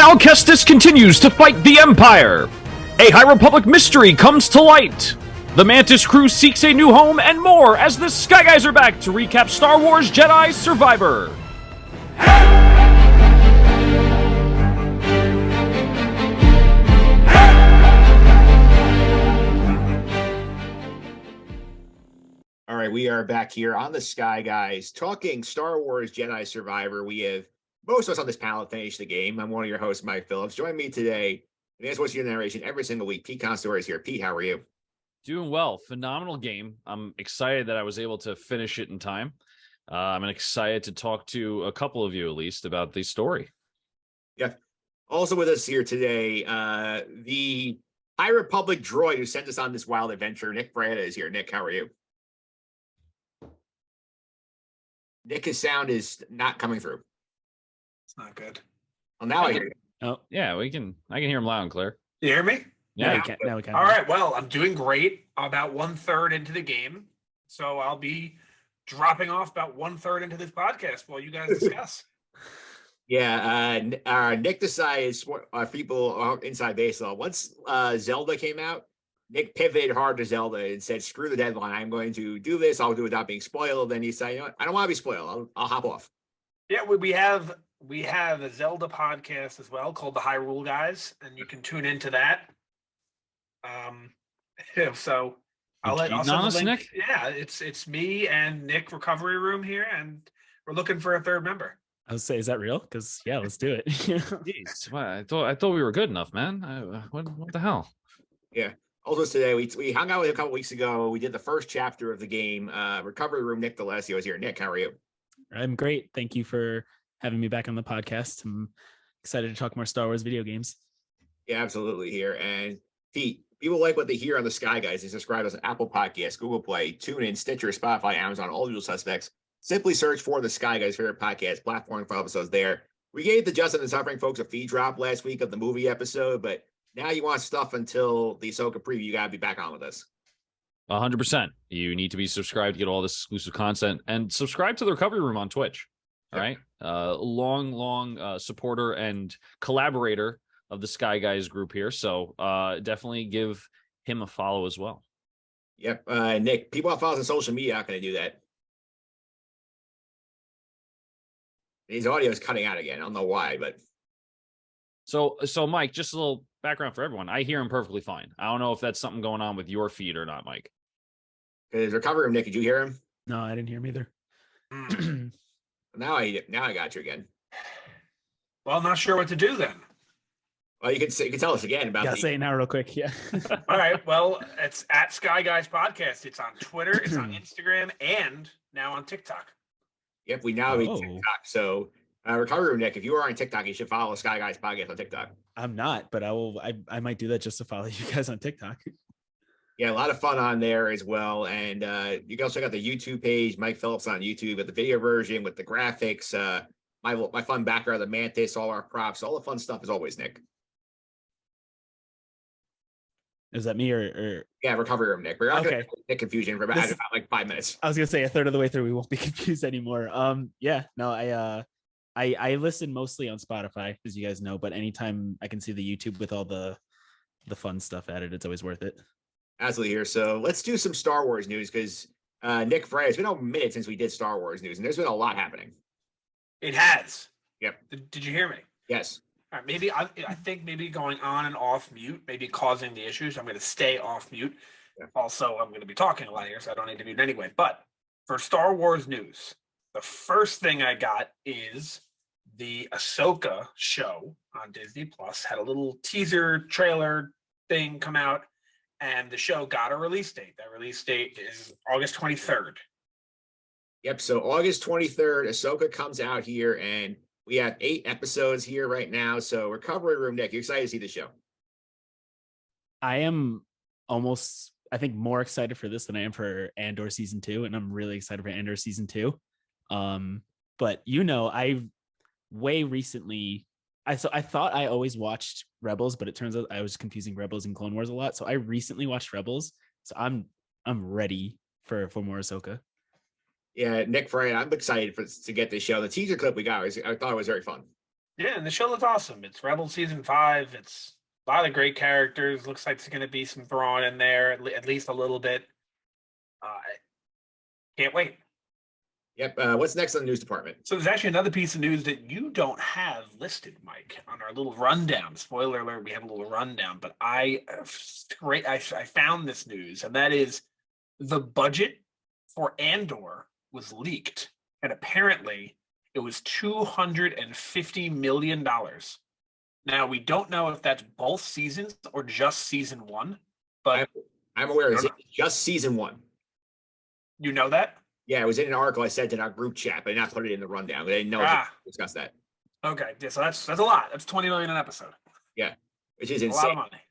Cal Kestis continues to fight the Empire. A High Republic mystery comes to light. The Mantis crew seeks a new home and more as the Sky Guys are back to recap Star Wars Jedi Survivor. All right, we are back here on the Sky Guys talking Star Wars Jedi Survivor. We have most of us on this panel finished the game. I'm one of your hosts, Mike Phillips. Join me today, and as what's your narration every single week, Pete Consadori is here. Pete, how are you? Doing well. Phenomenal game. I'm excited that I was able to finish it in time. I'm excited to talk to a couple of you, at least, about the story. Yeah. Also with us here today, the High Republic droid who sent us on this wild adventure, Nick Fraietta, is here. Nick, how are you? Nick, his sound is not coming through. It's not good. Well, now I hear you. Oh, yeah, I can hear him loud and clear. You hear me? Yeah. Now we can. All right. Well, I'm doing great. About 1/3 into the game, so I'll be dropping off about 1/3 into this podcast while you guys discuss. Yeah, Nick decides for people inside baseball. Once Zelda came out, Nick pivoted hard to Zelda and said, "Screw the deadline. I'm going to do this. I'll do it without being spoiled." Then he said, "You know what? I don't want to be spoiled. I'll hop off." Yeah, we have a Zelda podcast as well called the High Rule Guys, and you can tune into that. So I'll send the link. Nick? Yeah, it's me and Nick Recovery Room here, and we're looking for a third member. I was say, is that real? Because yeah, let's do it. Jeez, I thought we were good enough, man. What the hell? Yeah. Also today, we hung out with a couple weeks ago. We did the first chapter of the game. Recovery Room, Nick D'Alessio is here. Nick, how are you? I'm great. Thank you for having me back on the podcast. I'm excited to talk more Star Wars video games. Yeah, absolutely here. And Pete, people like what they hear on the Sky Guys. They subscribe us on Apple Podcasts, Google Play, TuneIn, Stitcher, Spotify, Amazon, all usual suspects. Simply search for the Sky Guys' favorite podcast platform for episodes there. We gave the Justin and Suffering folks a feed drop last week of the movie episode, but now you want stuff until the Ahsoka preview. You got to be back on with us. 100%. You need to be subscribed to get all this exclusive content and subscribe to the Recovery Room on Twitch. All right. Long supporter and collaborator of the Sky Guys group here. So definitely give him a follow as well. Yep. Nick, people that follow us on social media aren't going to do that. His audio is cutting out again. I don't know why, but. So Mike, just a little background for everyone. I hear him perfectly fine. I don't know if that's something going on with your feed or not, Mike. His Recovery Room, Nick, did you hear him? No, I didn't hear him either. Now I got you again. Well, I'm not sure what to do then. Well, you can tell us again about. Yeah, say it now real quick. Yeah. All right. Well, it's at Sky Guys Podcast. It's on Twitter, it's on Instagram, and now on TikTok. Yep, we now have a TikTok. So, Recovery Room, Nick, if you are on TikTok, you should follow Sky Guys Podcast on TikTok. I'm not, but I will. I might do that just to follow you guys on TikTok. Yeah, a lot of fun on there as well. And you can also check out the YouTube page, Mike Phillips on YouTube, with the video version, with the graphics, my fun background, the Mantis, all our props, all the fun stuff as always, Nick. Is that me or? Yeah, Recovery Room, Nick. We're not going Okay. to get confusion for about like 5 minutes. I was gonna say a third of the way through, we won't be confused anymore. Yeah, no, I listen mostly on Spotify, as you guys know, but anytime I can see the YouTube with all the fun stuff added, it's always worth it. Absolutely here. So let's do some Star Wars news because Nick Fraietta, it's been a minute since we did Star Wars news, and there's been a lot happening. It has. Yep. Did you hear me? Yes. All right, maybe I think maybe going on and off mute, maybe causing the issues. I'm going to stay off mute. Yeah. Also, I'm going to be talking a lot here, so I don't need to mute anyway. But for Star Wars news, the first thing I got is the Ahsoka show on Disney Plus had a little teaser trailer thing come out, and the show got a release date. That release date is August 23rd. Yep. So August 23rd, Ahsoka comes out here, and we have 8 episodes here right now. So Recovery Room, Nick, you excited to see the show? I am almost, I think, more excited for this than I am for Andor season 2, and I'm really excited for Andor season 2. But I way recently, I thought I always watched Rebels, but it turns out I was confusing Rebels and Clone Wars a lot. So I recently watched Rebels, so I'm ready for more Ahsoka. Yeah, Nick Fraietta, I'm excited to get this show. The teaser clip we got I thought it was very fun. Yeah, and the show looks awesome. It's Rebel season 5. It's a lot of great characters. Looks like there's going to be some Thrawn in there, at least a little bit. Can't wait. Yep. What's next on the news department? So there's actually another piece of news that you don't have listed, Mike, on our little rundown. Spoiler alert: we have a little rundown, but I found this news, and that is the budget for Andor was leaked, and apparently it was $250 million. Now we don't know if that's both seasons or just season 1, but I'm aware it's just season 1. You know that? Yeah, it was in an article I sent in our group chat, but I did not put it in the rundown. I didn't know to discuss that. Okay, yeah, so that's a lot. That's $20 million an episode. Yeah, which is insane. A lot of money.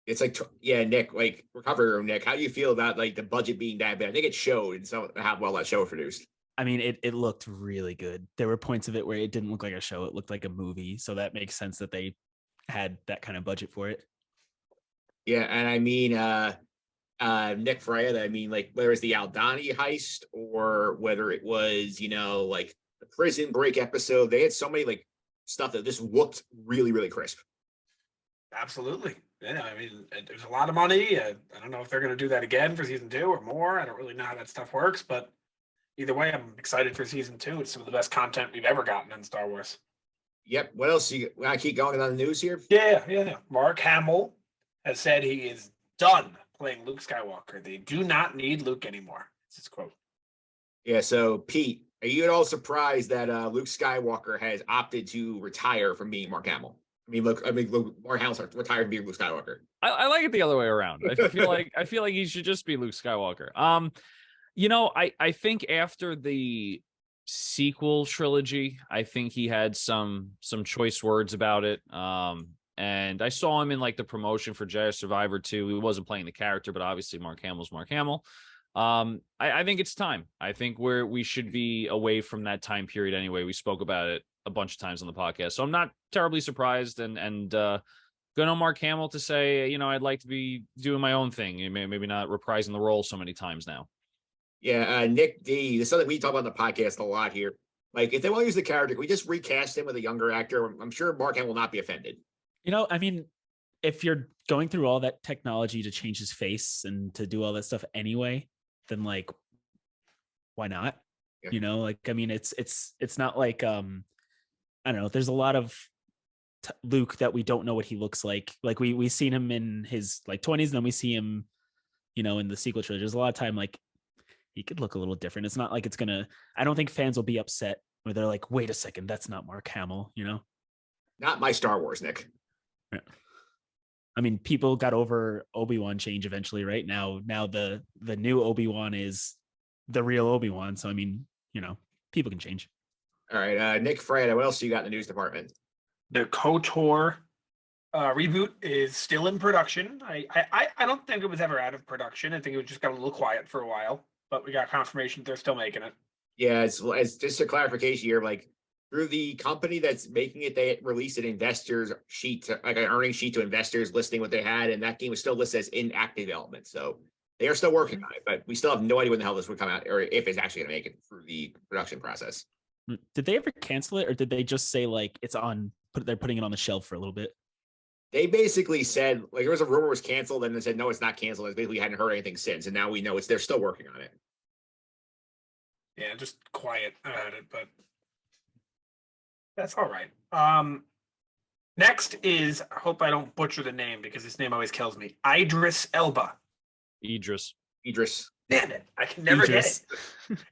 It's like, Nick, like recovery room, Nick. How do you feel about like the budget being that bad? I think it showed in how well that show was produced. I mean, it looked really good. There were points of it where it didn't look like a show; it looked like a movie. So that makes sense that they had that kind of budget for it. Yeah, and I mean, Nick Fraietta, I mean, like whether it's the Aldani heist or whether it was, like the prison break episode, they had so many like stuff that just looked really, really crisp. Absolutely. Yeah, I mean, there's a lot of money. I don't know if they're going to do that again for season 2 or more. I don't really know how that stuff works, but either way, I'm excited for season 2. It's some of the best content we've ever gotten in Star Wars. Yep. What else? You want to keep going on the news here? Yeah. Mark Hamill has said he is done playing Luke Skywalker. They do not need Luke anymore. It's his quote. Yeah. So, Pete, are you at all surprised that Luke Skywalker has opted to retire from being Mark Hamill? Mark Hamill's retired from being Luke Skywalker. I like it the other way around. I feel like he should just be Luke Skywalker. I think after the sequel trilogy, I think he had some choice words about it. And I saw him in like the promotion for Jedi Survivor 2. He wasn't playing the character, but obviously Mark Hamill's Mark Hamill. I think it's time. I think we should be away from that time period anyway. We spoke about it a bunch of times on the podcast, so I'm not terribly surprised. And good on Mark Hamill to say, I'd like to be doing my own thing. Maybe not reprising the role so many times now. Yeah, Nick D. This is something we talk about on the podcast a lot here. Like, if they want to use the character, can we just recast him with a younger actor? I'm sure Mark Hamill will not be offended. I mean, if you're going through all that technology to change his face and to do all that stuff anyway, then like, why not? Yeah. I mean, it's not like I don't know. There's a lot of Luke that we don't know what he looks like. Like we seen him in his like 20s, and then we see him, in the sequel trilogy. There's a lot of time like he could look a little different. It's not like it's gonna. I don't think fans will be upset where they're like, wait a second, that's not Mark Hamill. Not my Star Wars, Nick. Yeah. I mean, people got over Obi-Wan change eventually, right? Now the new Obi-Wan is the real Obi-Wan. So I mean, people can change. All right, Nick Fraietta, what else do you got in the news department? The KOTOR reboot is still in production. I don't think it was ever out of production. I think it just got a little quiet for a while, but we got confirmation they're still making it. Yeah, it's just a clarification here. Like, through the company that's making it, they released an investors sheet, like an earnings sheet to investors listing what they had, and that game was still listed as in active development. So they are still working on it, but we still have no idea when the hell this would come out or if it's actually going to make it through the production process. Did they ever cancel it, or did they just say like they're putting it on the shelf for a little bit? They basically said like there was a rumor it was canceled, and they said no, it's not canceled. It's basically hadn't heard anything since, and now we know they're still working on it. Yeah, just quiet about it, but that's all right. Next is, I hope I don't butcher the name because this name always kills me. Idris Elba. Idris. Damn it. I can never get it.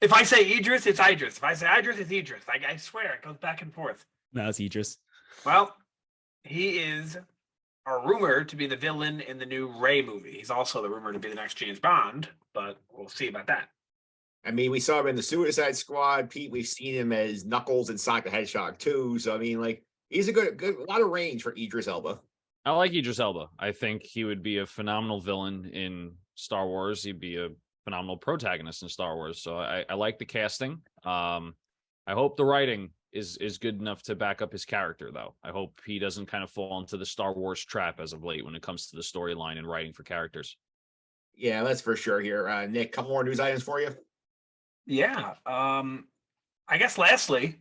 If I say Idris, it's Idris. If I say Idris, it's Idris. I swear it goes back and forth. No, it's Idris. Well, he is a rumor to be the villain in the new Ray movie. He's also the rumor to be the next James Bond, but we'll see about that. I mean, we saw him in the Suicide Squad. Pete, we've seen him as Knuckles in Sonic the Hedgehog too. So I mean, like, he's a lot of range for Idris Elba. I like Idris Elba. I think he would be a phenomenal villain in Star Wars. He'd be a phenomenal protagonist in Star Wars. So I like the casting. I hope the writing is good enough to back up his character, though. I hope he doesn't kind of fall into the Star Wars trap as of late when it comes to the storyline and writing for characters. Yeah, that's for sure here. Nick, couple more news items for you. Yeah. I guess lastly,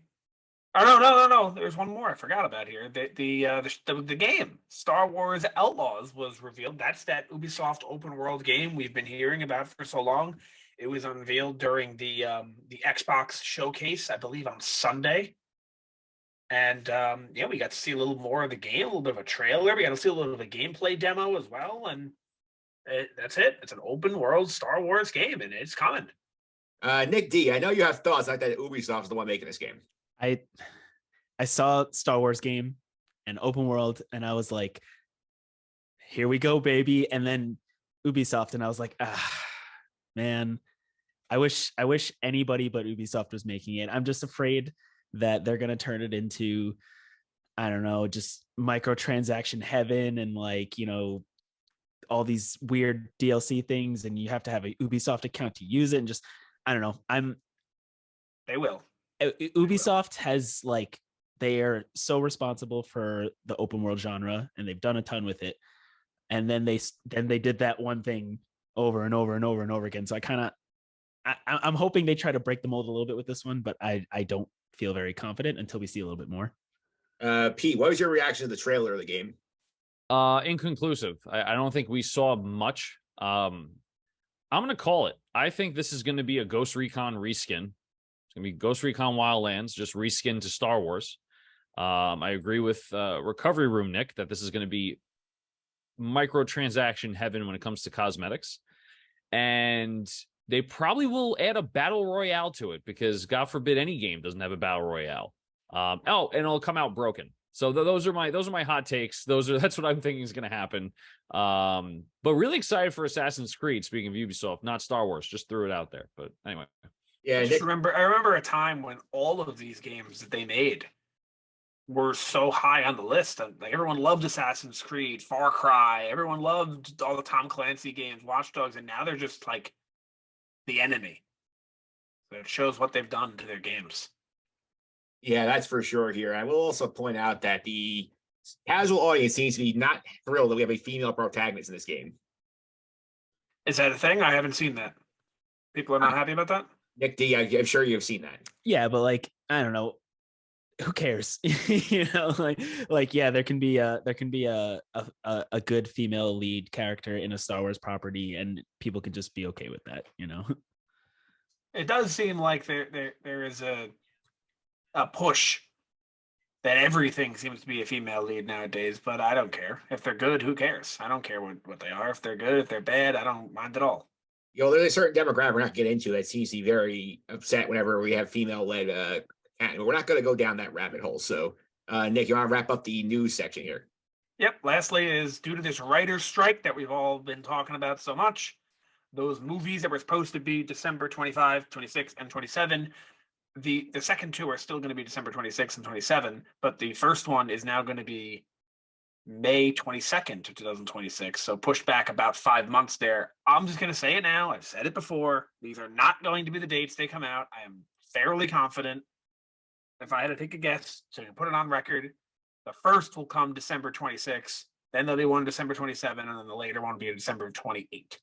Oh no! There's one more I forgot about here. The game Star Wars Outlaws was revealed. That's that Ubisoft open world game we've been hearing about for so long. It was unveiled during the Xbox showcase, I believe, on Sunday. And yeah, we got to see a little more of the game, a little bit of a trailer. We got to see a little bit of a gameplay demo as well. And that's it. It's an open world Star Wars game, and it's coming. Nick D, I know you have thoughts like that Ubisoft is the one making this game. I saw Star Wars game and open world, and I was like, here we go, baby. And then Ubisoft, and I was like, man, I wish anybody but Ubisoft was making it. I'm just afraid that they're gonna turn it into, I don't know, just microtransaction heaven, and like, you know, all these weird DLC things, and you have to have a Ubisoft account to use it, and just, I don't know. They will. Ubisoft has, like, they are so responsible for the open world genre, and they've done a ton with it. And then they did that one thing over and over and over and over again. So I'm hoping they try to break the mold a little bit with this one, but I don't feel very confident until we see a little bit more. Pete, what was your reaction to the trailer of the game? Inconclusive. I don't think we saw much. I'm gonna call it. I think this is going to be a Ghost Recon reskin. It's gonna be Ghost Recon Wildlands, just reskin to Star Wars. I agree with Recovery Room Nick that this is going to be microtransaction heaven when it comes to cosmetics, and they probably will add a battle royale to it, because God forbid any game doesn't have a battle royale. And it'll come out broken. So those are my hot takes. That's what I'm thinking is going to happen. But really excited for Assassin's Creed. Speaking of Ubisoft, not Star Wars, just threw it out there. But anyway, Yeah, I remember a time when all of these games that they made were so high on the list. Like, everyone loved Assassin's Creed, Far Cry. Everyone loved all the Tom Clancy games, Watch Dogs, and now they're just like the enemy. So it shows what they've done to their games. Yeah, that's for sure here. I will also point out that the casual audience seems to be not thrilled that we have a female protagonist in this game. Is that a thing? I haven't seen that. People are not happy about that? Nick D, I'm sure you've seen that. Yeah, but like, I don't know. Who cares? You know, like yeah, there can be a good female lead character in a Star Wars property, and people can just be okay with that, you know. It does seem like there is a push that everything seems to be a female lead nowadays, but I don't care. If they're good, who cares? I don't care what they are. If they're good, if they're bad, I don't mind at all. You know, there's a certain demographic we're not getting into that seems to be very upset whenever we have female-led. We're not going to go down that rabbit hole. So, Nick, you want to wrap up the news section here? Yep. Lastly, is due to this writer's strike that we've all been talking about so much, those movies that were supposed to be December 25, 26, and 27, the second two are still going to be December 26 and 27, but the first one is now going to be May 22nd of 2026. So pushed back about 5 months there. I'm just going to say it now. I've said it before. These are not going to be the dates they come out. I am fairly confident. If I had to take a guess, so you can put it on record, the first will come December 26, then there'll be one December 27, and then the later one will be December 28.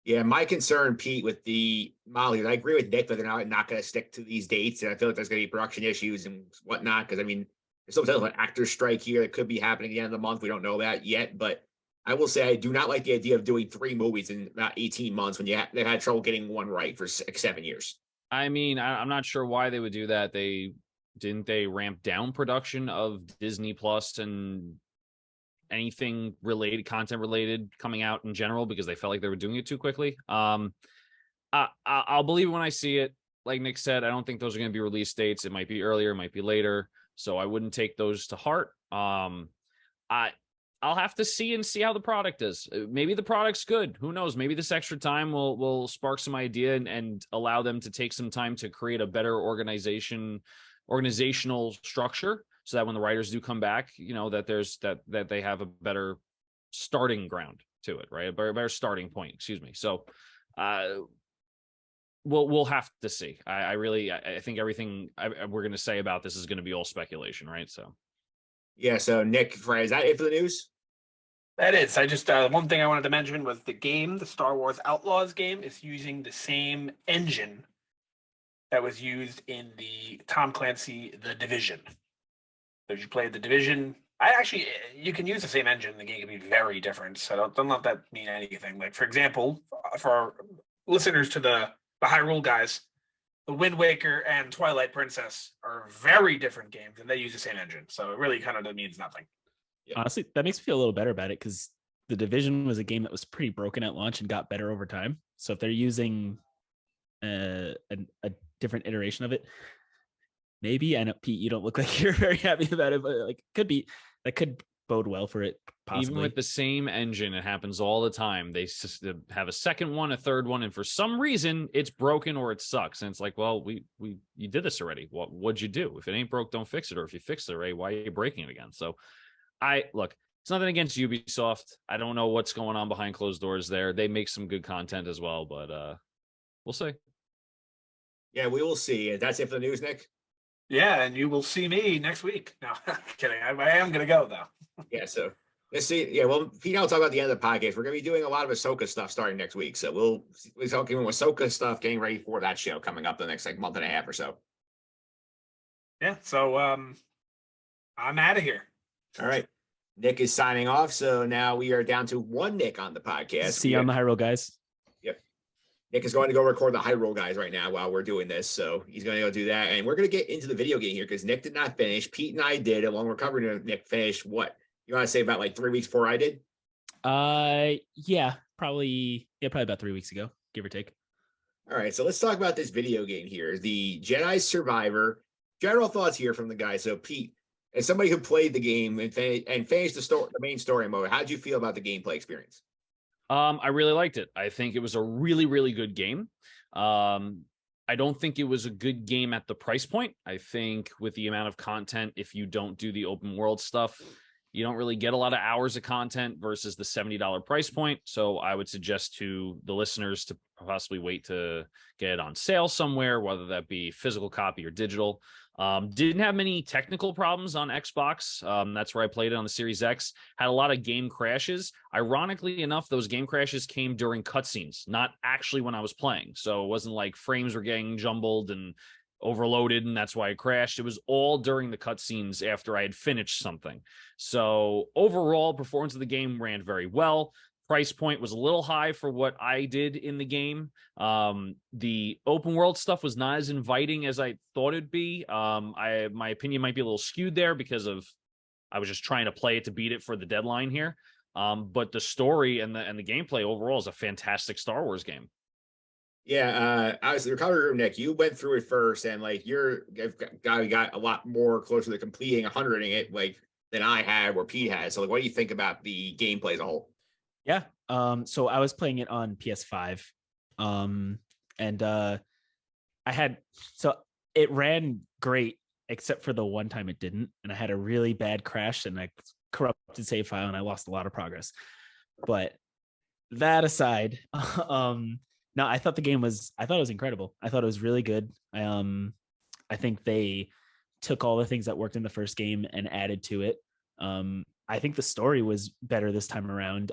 Yeah, my concern, Pete, with the Molly, I agree with Nick that they're not going to stick to these dates, and I feel like there's going to be production issues and whatnot, because, I mean, there's still potential an actor's strike here that could be happening at the end of the month. We don't know that yet, but I will say I do not like the idea of doing 3 movies in about 18 months when they've had trouble getting one right for 7 years. I mean, I'm not sure why they would do that. They ramp down production of Disney Plus and anything related, content related, coming out in general, because they felt like they were doing it too quickly. I'll believe it when I see it. Like Nick said, I don't think those are going to be release dates. It might be earlier, it might be later. So I wouldn't take those to heart. I'll have to see how the product is. Maybe the product's good. Who knows? Maybe this extra time will spark some idea and allow them to take some time to create a better organizational structure, so that when the writers do come back, you know, that they have a better starting ground to it, right? A better starting point, excuse me. So we'll have to see. I think everything we're going to say about this is going to be all speculation, right? So. Yeah, so Nick, is that it for the news? That is. I just one thing I wanted to mention was the game, the Star Wars Outlaws game, is using the same engine that was used in the Tom Clancy The Division. So if you played The Division, you can use the same engine. The game can be very different. So don't let that mean anything. Like, for example, for our listeners to the Hyrule guys, the Wind Waker and Twilight Princess are very different games, and they use the same engine. So it really kind of means nothing. Yeah. Honestly, that makes me feel a little better about it because The Division was a game that was pretty broken at launch and got better over time. So if they're using a different iteration of it, maybe. I know, Pete, you don't look like you're very happy about it, but like that could bode well for it. Possibly. Even with the same engine, it happens all the time. They have a second one, a third one, and for some reason it's broken or it sucks. And it's like, well, you did this already. What'd you do? If it ain't broke, don't fix it. Or if you fixed it already, why are you breaking it again? So it's nothing against Ubisoft. I don't know what's going on behind closed doors there. They make some good content as well, but we'll see. Yeah, we will see. That's it for the news, Nick. Yeah, and you will see me next week. No, kidding. I am going to go, though. Yeah, so let's see. Yeah, well, Pete and I'll talk about the end of the podcast. We're going to be doing a lot of Ahsoka stuff starting next week. So we'll talking about Ahsoka stuff, getting ready for that show coming up the next month and a half or so. Yeah, so I'm out of here. All right. Nick is signing off. So now we are down to one Nick on the podcast. See you on the Hyrule, guys. Nick is going to go record the Hyrule guys right now while we're doing this. So he's going to go do that. And we're going to get into the video game here because Nick did not finish. Pete and I did. And while we're covering Nick finished, what? You want to say about like 3 weeks before I did? Yeah, probably about 3 weeks ago, give or take. All right. So let's talk about this video game here. The Jedi Survivor. General thoughts here from the guy. So Pete, as somebody who played the game and finished the main story mode, how did you feel about the gameplay experience? I really liked it. I think it was a really, really good game. I don't think it was a good game at the price point. I think with the amount of content, if you don't do the open world stuff, you don't really get a lot of hours of content versus the $70 price point. So I would suggest to the listeners to possibly wait to get it on sale somewhere, whether that be physical copy or digital. Didn't have many technical problems on Xbox. That's where I played it on the Series X. Had a lot of game crashes. Ironically enough, those game crashes came during cutscenes, not actually when I was playing. So it wasn't like frames were getting jumbled and overloaded, and that's why it crashed. It was all during the cutscenes after I had finished something. So overall, performance of the game ran very well. Price point was a little high for what I did in the game. The open world stuff was not as inviting as I thought it'd be. My opinion might be a little skewed there because I was just trying to play it to beat it for the deadline here. But the story and the gameplay overall is a fantastic Star Wars game. Yeah, I was the recovery room, Nick. You went through it first, and like you've got a lot more closer to completing 100ing it like than I had or Pete had. So like, what do you think about the gameplay as a whole? Yeah. So I was playing it on PS5. So it ran great, except for the one time it didn't. And I had a really bad crash and I corrupted save file and I lost a lot of progress. But that aside, no, I thought it was incredible. I thought it was really good. I think they took all the things that worked in the first game and added to it. I think the story was better this time around.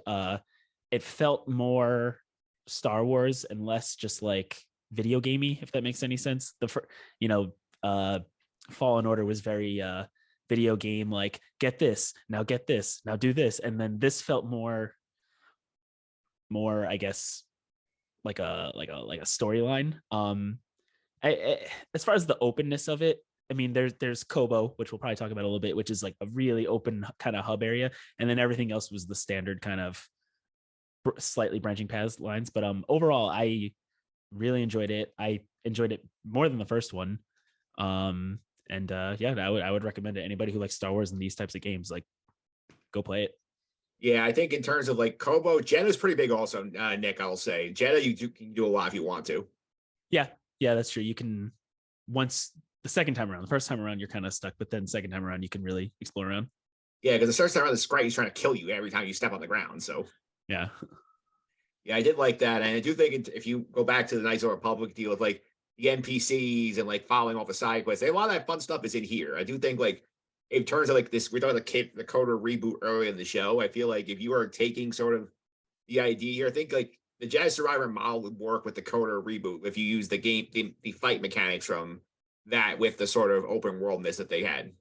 It felt more Star Wars and less just like video gamey, if that makes any sense. Fallen Order was very video game, like get this, now do this, and then this felt more, I guess, like a storyline. As far as the openness of it, I mean, there's Kobo, which we'll probably talk about a little bit, which is like a really open kind of hub area, and then everything else was the standard kind of slightly branching paths lines. But overall, I really enjoyed it. I enjoyed it more than the first one. I would recommend it. Anybody who likes Star Wars and these types of games, like, go play it. Yeah, I think in terms of like Kobo, Jedda's pretty big also, Nick, I'll say. Jeddah, you can do a lot if you want to. Yeah, that's true. You can, once the second time around, the first time around, you're kind of stuck, but then second time around, you can really explore around. Yeah, because the first time around, the sprite is trying to kill you every time you step on the ground. So yeah, I did like that. And I do think if you go back to the Knights of the Republic deal with like the NPCs and like following off the side quests, a lot of that fun stuff is in here. I do think like in terms of like this, we're talking about the Coder reboot earlier in the show. I feel like if you are taking sort of the idea here, I think like the Jedi Survivor model would work with the KOTOR reboot if you use the fight mechanics from that with the sort of open worldness that they had.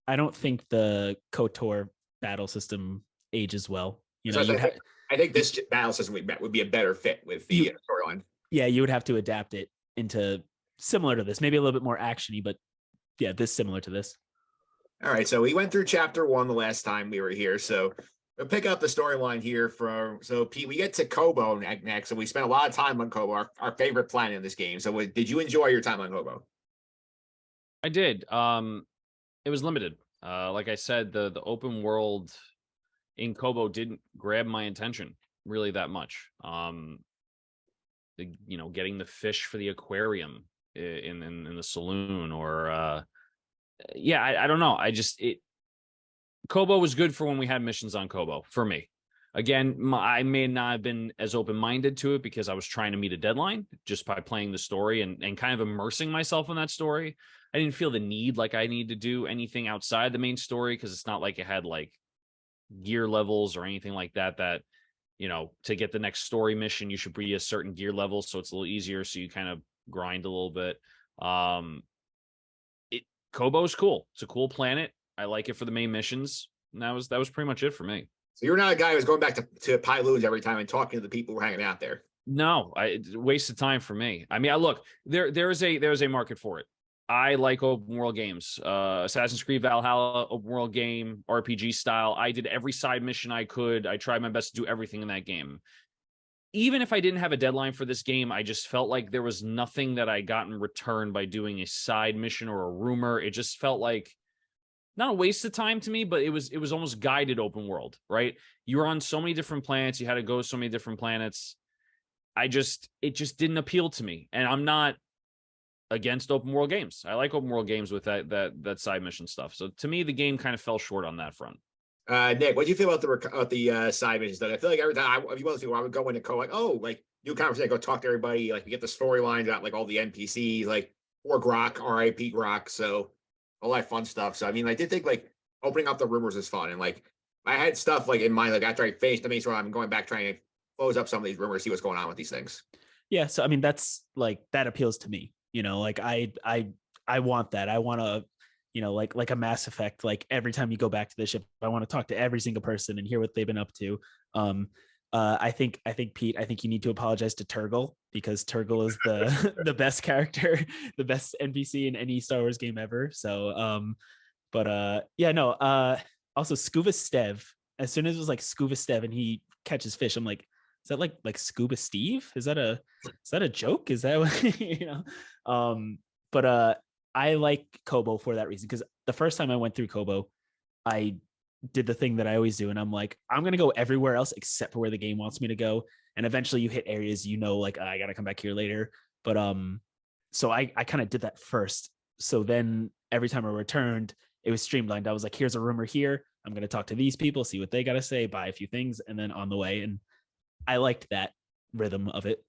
I don't think the KOTOR battle system ages well. You know, So I think this battle system would be a better fit with the storyline. Yeah, you would have to adapt it into similar to this, maybe a little bit more actiony, but yeah, this similar to this. All right, so we went through chapter 1 the last time we were here. So we'll pick up the storyline here so Pete, we get to Kobo next, and we spent a lot of time on Kobo, our favorite planet in this game. So did you enjoy your time on Kobo? I did. It was limited. Like I said, the open world in Kobo didn't grab my attention really that much. Getting the fish for the aquarium in the saloon, or I don't know. Kobo was good for when we had missions on Kobo for me. Again, I may not have been as open-minded to it because I was trying to meet a deadline just by playing the story and kind of immersing myself in that story. I didn't feel the need like I need to do anything outside the main story, because it's not like it had like gear levels or anything like that to get the next story mission, you should be a certain gear level. So it's a little easier. So you kind of grind a little bit. Kobo's cool. It's a cool planet. I like it for the main missions. And that was pretty much it for me. So you're not a guy who's going back to Pyloons every time and talking to the people who are hanging out there. No, it's a waste of time for me. I mean, look, there's a market for it. I like open world games. Assassin's Creed Valhalla, open world game, RPG style. I did every side mission I could. I tried my best to do everything in that game. Even if I didn't have a deadline for this game, I just felt like there was nothing that I got in return by doing a side mission or a rumor. It just felt like not a waste of time to me, but it was almost guided open world, right? You were on so many different planets. You had to go to so many different planets. It just didn't appeal to me. And I'm not against open world games. I like open world games with that side mission stuff. So to me, the game kind of fell short on that front. Nick, what do you feel about the side missions? I feel like every time I would go into new conversation, go talk to everybody. Like we get the storylines out, like all the NPCs, like or Grok, R.I.P. Grok. So all that fun stuff. So I mean, I did think like opening up the rumors is fun, and like I had stuff like in mind. Like after I finished the main story, I'm going back trying to close up some of these rumors, see what's going on with these things. Yeah, so I mean, that's like that appeals to me. Like I want that. I want to, like a Mass Effect. Like every time you go back to the ship, I want to talk to every single person and hear what they've been up to. I think Pete, I think you need to apologize to Turgle, because Turgle is the the best character, the best NPC in any Star Wars game ever. So, also Scuba Stev. As soon as it was like Scuba Stev and he catches fish, I'm like, is that like Scuba Steve? Is that a joke? Is that what, I like Kobo for that reason, because the first time I went through Kobo, I did the thing that I always do, and I'm like, I'm gonna go everywhere else except for where the game wants me to go. And eventually you hit areas, like I gotta come back here later. But so I kind of did that first. So then every time I returned, it was streamlined. I was like, here's a rumor here. I'm gonna talk to these people, see what they gotta say, buy a few things, and then on the way. And I liked that rhythm of it.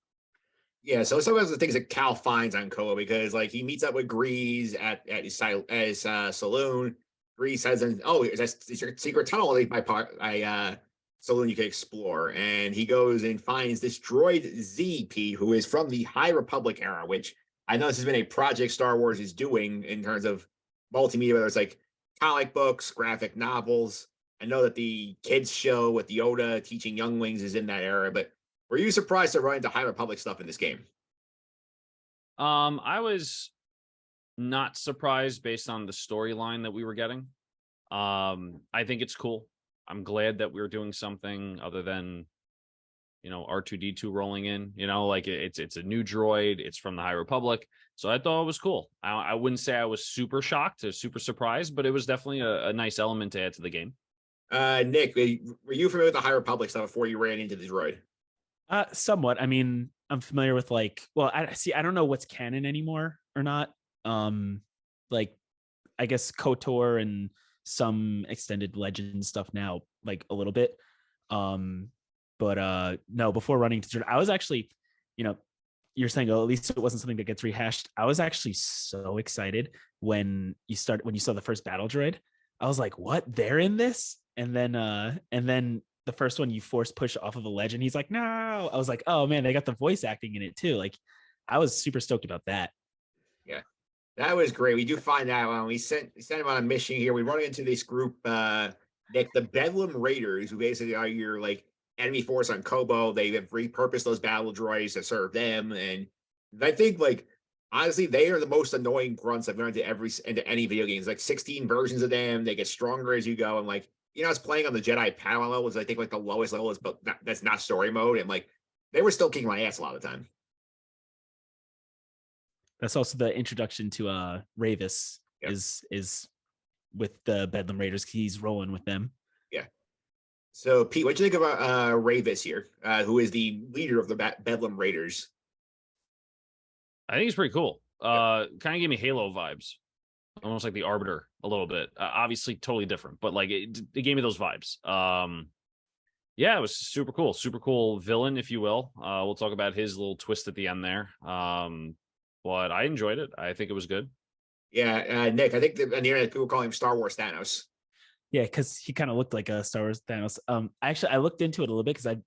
Yeah, so some of the things that Cal finds on Kobo, because like he meets up with Grease at his saloon. Grease says, it's your secret tunnel by saloon you can explore. And he goes and finds this droid ZP, who is from the High Republic era, which I know this has been a project Star Wars is doing in terms of multimedia, whether it's like comic books, graphic novels. I know that the kids show with Yoda teaching younglings is in that era, but were you surprised to run into High Republic stuff in this game? I was not surprised based on the storyline that we were getting. I think it's cool. I'm glad that we're doing something other than, R2D2 rolling in, like it's a new droid. It's from the High Republic. So I thought it was cool. I wouldn't say I was super shocked or super surprised, but it was definitely a nice element to add to the game. Nick, were you familiar with the High Republic stuff before you ran into the droid? Somewhat. I mean, I'm familiar with I don't know what's canon anymore or not. Like I guess KOTOR and some extended legend stuff now, like a little bit. But no, before running to droid, I was actually, you're saying, at least it wasn't something that gets rehashed. I was actually so excited when you saw the first battle droid. I was like, what? They're in this? And then the first one you force push off of a ledge and he's like, no, I was like, oh man, they got the voice acting in it too. Like I was super stoked about that. Yeah, that was great. We do find out when we sent him on a mission here. We run into this group, Nick, the Bedlam Raiders, who basically are your like enemy force on Kobo. They have repurposed those battle droids to serve them, and I think like honestly, they are the most annoying grunts I've learned into any video games. Like 16 versions of them. They get stronger as you go, and like I was playing on the Jedi Padawan level, was I think like the lowest level is, but that's not story mode, and like they were still kicking my ass a lot of the time. That's also the introduction to Ravis. Yep. Is with the Bedlam Raiders. He's rolling with them. Yeah. So Pete, what do you think about Ravis here, who is the leader of the Bedlam Raiders? I think he's pretty cool. Kind of gave me Halo vibes, almost like the Arbiter a little bit. Obviously, totally different, but like it gave me those vibes. Yeah, it was super cool villain, if you will. We'll talk about his little twist at the end there. But I enjoyed it. I think it was good. Yeah, Nick, I think on the internet people call him Star Wars Thanos. Yeah, because he kind of looked like a Star Wars Thanos. I looked into it a little bit because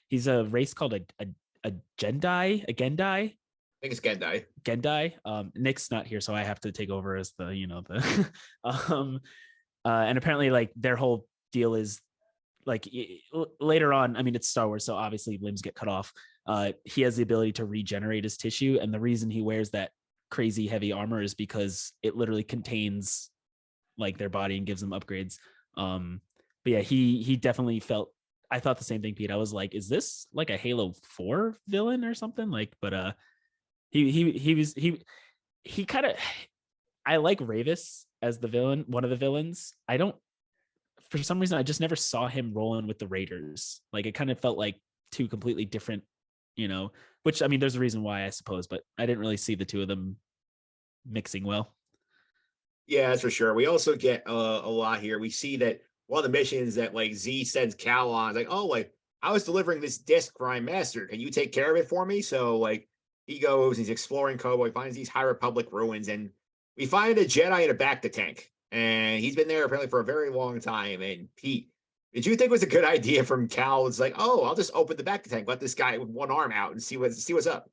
he's a race called a Jedi, a Gendai. I think it's Gendai. Gendai. Nick's not here, so I have to take over as the and apparently like their whole deal is like later on, I mean, it's Star Wars, so obviously limbs get cut off. He has the ability to regenerate his tissue, and the reason he wears that crazy heavy armor is because it literally contains like their body and gives them upgrades. But yeah, he definitely felt. I thought the same thing, Pete. I was like, is this like a Halo 4 villain or something? Like, but he kind of. I like Ravis as the villain, one of the villains. I don't. For some reason, I just never saw him rolling with the Raiders. Like it kind of felt like two completely different, which I mean, there's a reason why, I suppose, but I didn't really see the two of them mixing well. Yeah, that's for sure. We also get a lot here. We see that one of the missions that like Z sends Cal on, like, oh, like I was delivering this disc for my master. Can you take care of it for me? So like he goes, he's exploring Kobo, he finds these High Republic ruins, and we find a Jedi in a back to tank. And he's been there apparently for a very long time. And Pete, did you think it was a good idea from Cal? It's like, oh, I'll just open the back to tank, let this guy with one arm out and see what's up.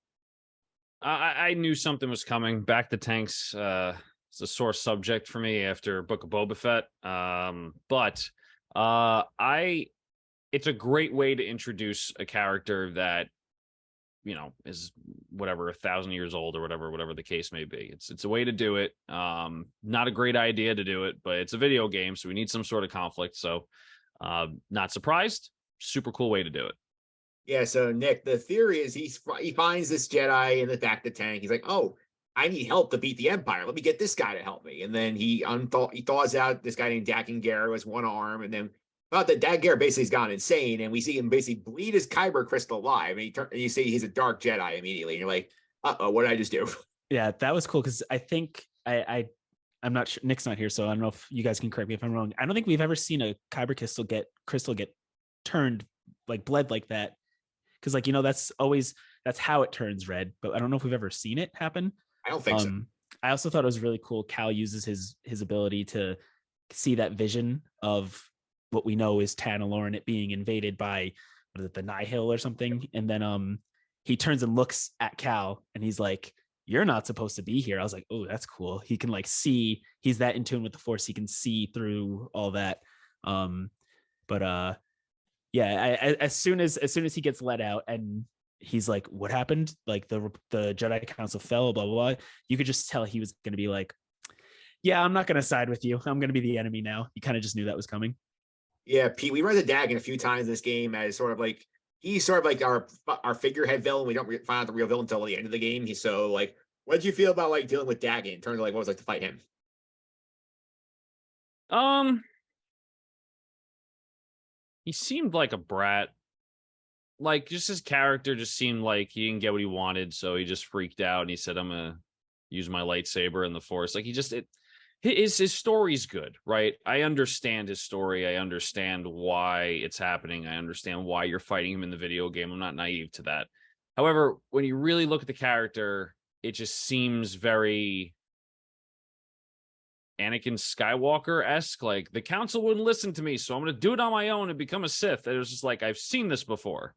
I knew something was coming. Back to tanks is a sore subject for me after Book of Boba Fett. But it's a great way to introduce a character that is whatever 1,000 years old or whatever the case may be. It's a way to do it. Not a great idea to do it, but it's a video game, so we need some sort of conflict. So not surprised. Super cool way to do it. Yeah, so Nick, the theory is he finds this Jedi in the back of the tank. He's like, oh, I need help to beat the Empire. Let me get this guy to help me. And then he thaws out this guy named Dakin Gera who has one arm, and then that Gera basically has gone insane, and we see him basically bleed his kyber crystal alive, and you see he's a dark Jedi immediately, and you're like, uh-oh, what did I just do? Yeah, that was cool, because I think I'm not sure, Nick's not here, so I don't know if you guys can correct me if I'm wrong. I don't think we've ever seen a kyber crystal get turned, like bled like that, because like that's how it turns red, but I don't know if we've ever seen it happen. I don't think so. I also thought it was really cool. Cal uses his ability to see that vision of what we know is Tanalorr and it being invaded by the Nihil or something. And then he turns and looks at Cal and he's like, you're not supposed to be here. I was like, oh, that's cool. He can like see, he's that in tune with the Force. He can see through all that. Yeah, as soon as he gets let out and he's like, what happened? Like the Jedi Council fell, blah, blah, blah. You could just tell he was going to be like, yeah, I'm not going to side with you. I'm going to be the enemy now. You kind of just knew that was coming. Yeah, Pete, we run the Dagon a few times in this game as sort of like, he's sort of like our figurehead villain. We don't find out the real villain until the end of the game. He's so like, what did you feel about like dealing with Dagon in terms of like what was it like to fight him? He seemed like a brat. Like just his character just seemed like he didn't get what he wanted, so he just freaked out and he said, I'm gonna use my lightsaber in the Force. Like his story's good, right? I understand his story. I understand why it's happening. I understand why you're fighting him in the video game. I'm not naive to that. However, when you really look at the character, it just seems very Anakin Skywalker-esque, like the council wouldn't listen to me, so I'm going to do it on my own and become a Sith. It was just like, I've seen this before.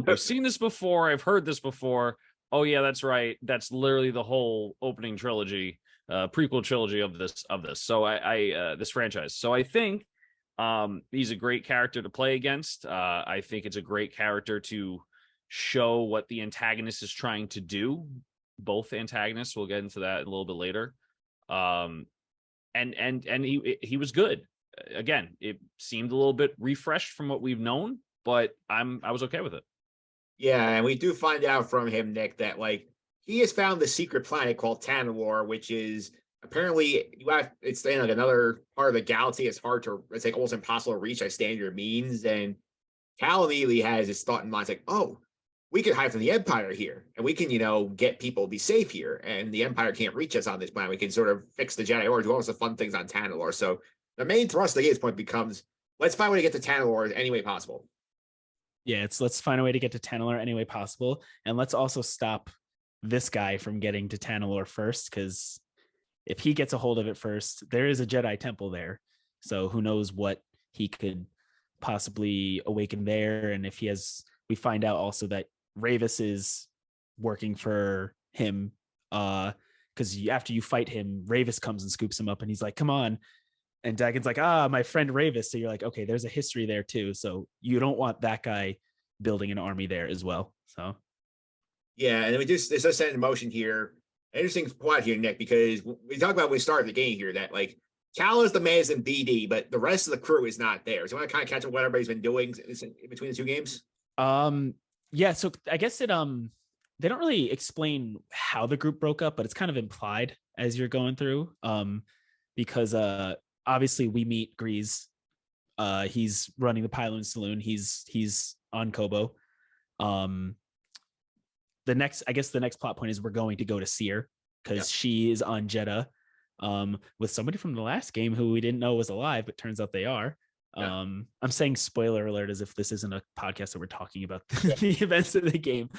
I've seen this before. I've heard this before. Oh yeah, that's right. That's literally the whole opening trilogy, prequel trilogy of this. So I this franchise. So I think he's a great character to play against. I think it's a great character to show what the antagonist is trying to do. Both antagonists, we'll get into that a little bit later. And he was good. Again, it seemed a little bit refreshed from what we've known, but I was okay with it. Yeah, and we do find out from him, Nick, that like he has found the secret planet called Tanalorr, which is apparently it's in like another part of the galaxy. It's like almost impossible to reach by standard means. And Cal immediately has his thought in mind, it's like, oh, we can hide from the Empire here, and we can, get people be safe here, and the Empire can't reach us on this planet. We can sort of fix the Jedi Order, do all the fun things on Tanalorr. So the main thrust of the game's point becomes, let's find a way to get to Tanalorr any way possible. Yeah, let's find a way to get to Tanalorr any way possible, and let's also stop this guy from getting to Tanalorr first, because if he gets a hold of it first, there is a Jedi temple there, so who knows what he could possibly awaken there. And if we find out also that Ravis is working for him, because after you fight him, Ravis comes and scoops him up, and he's like, "Come on." And Dagon's like, my friend Ravis. So you're like, okay, there's a history there too. So you don't want that guy building an army there as well. So yeah, and then there's a set in motion here. Interesting point here, Nick, because we talked about when we started the game here that like Cal is the man in BD, but the rest of the crew is not there. So you want to kind of catch up what everybody's been doing in between the two games? Yeah, so I guess they don't really explain how the group broke up, but it's kind of implied as you're going through. Because obviously we meet Grease. He's running the Pyloon Saloon. He's on Kobo. The next plot point is we're going to go to Seer because she is on Jeddah with somebody from the last game who we didn't know was alive, but turns out they are. Yeah. I'm saying spoiler alert as if this isn't a podcast that we're talking about the events of the game.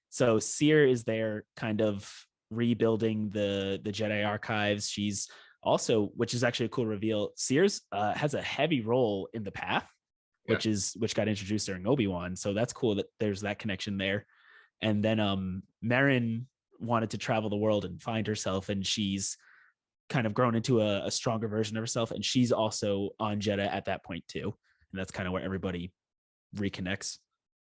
So Seer is there kind of rebuilding the Jedi archives. She's also, which is actually a cool reveal, Sears has a heavy role in the Path, which got introduced during Obi-Wan. So that's cool that there's that connection there. And then Merrin wanted to travel the world and find herself, and she's kind of grown into a stronger version of herself, and she's also on Jeddah at that point too. And that's kind of where everybody reconnects.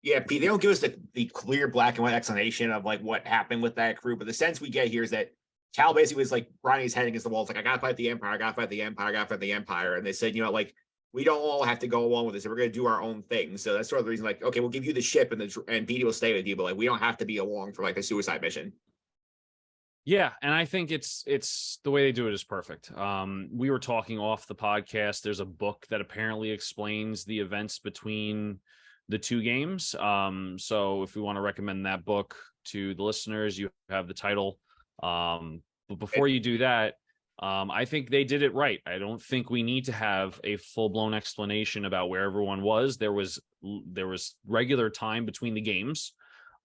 Yeah, Pete, they don't give us the clear black and white explanation of like what happened with that crew, but the sense we get here is that Cal basically was like grinding his head against the wall. It's like, I gotta fight the Empire, I gotta fight the Empire, I gotta fight the Empire. And they said, like, we don't all have to go along with this. We're gonna do our own thing. So that's sort of the reason, like, okay, we'll give you the ship and Petey will stay with you, but like we don't have to be along for like the suicide mission. Yeah, and I think it's the way they do it is perfect. We were talking off the podcast. There's a book that apparently explains the events between the two games. So if we want to recommend that book to the listeners, you have the title. But before you do that, I think they did it right. I don't think we need to have a full-blown explanation about where everyone was. There was regular time between the games.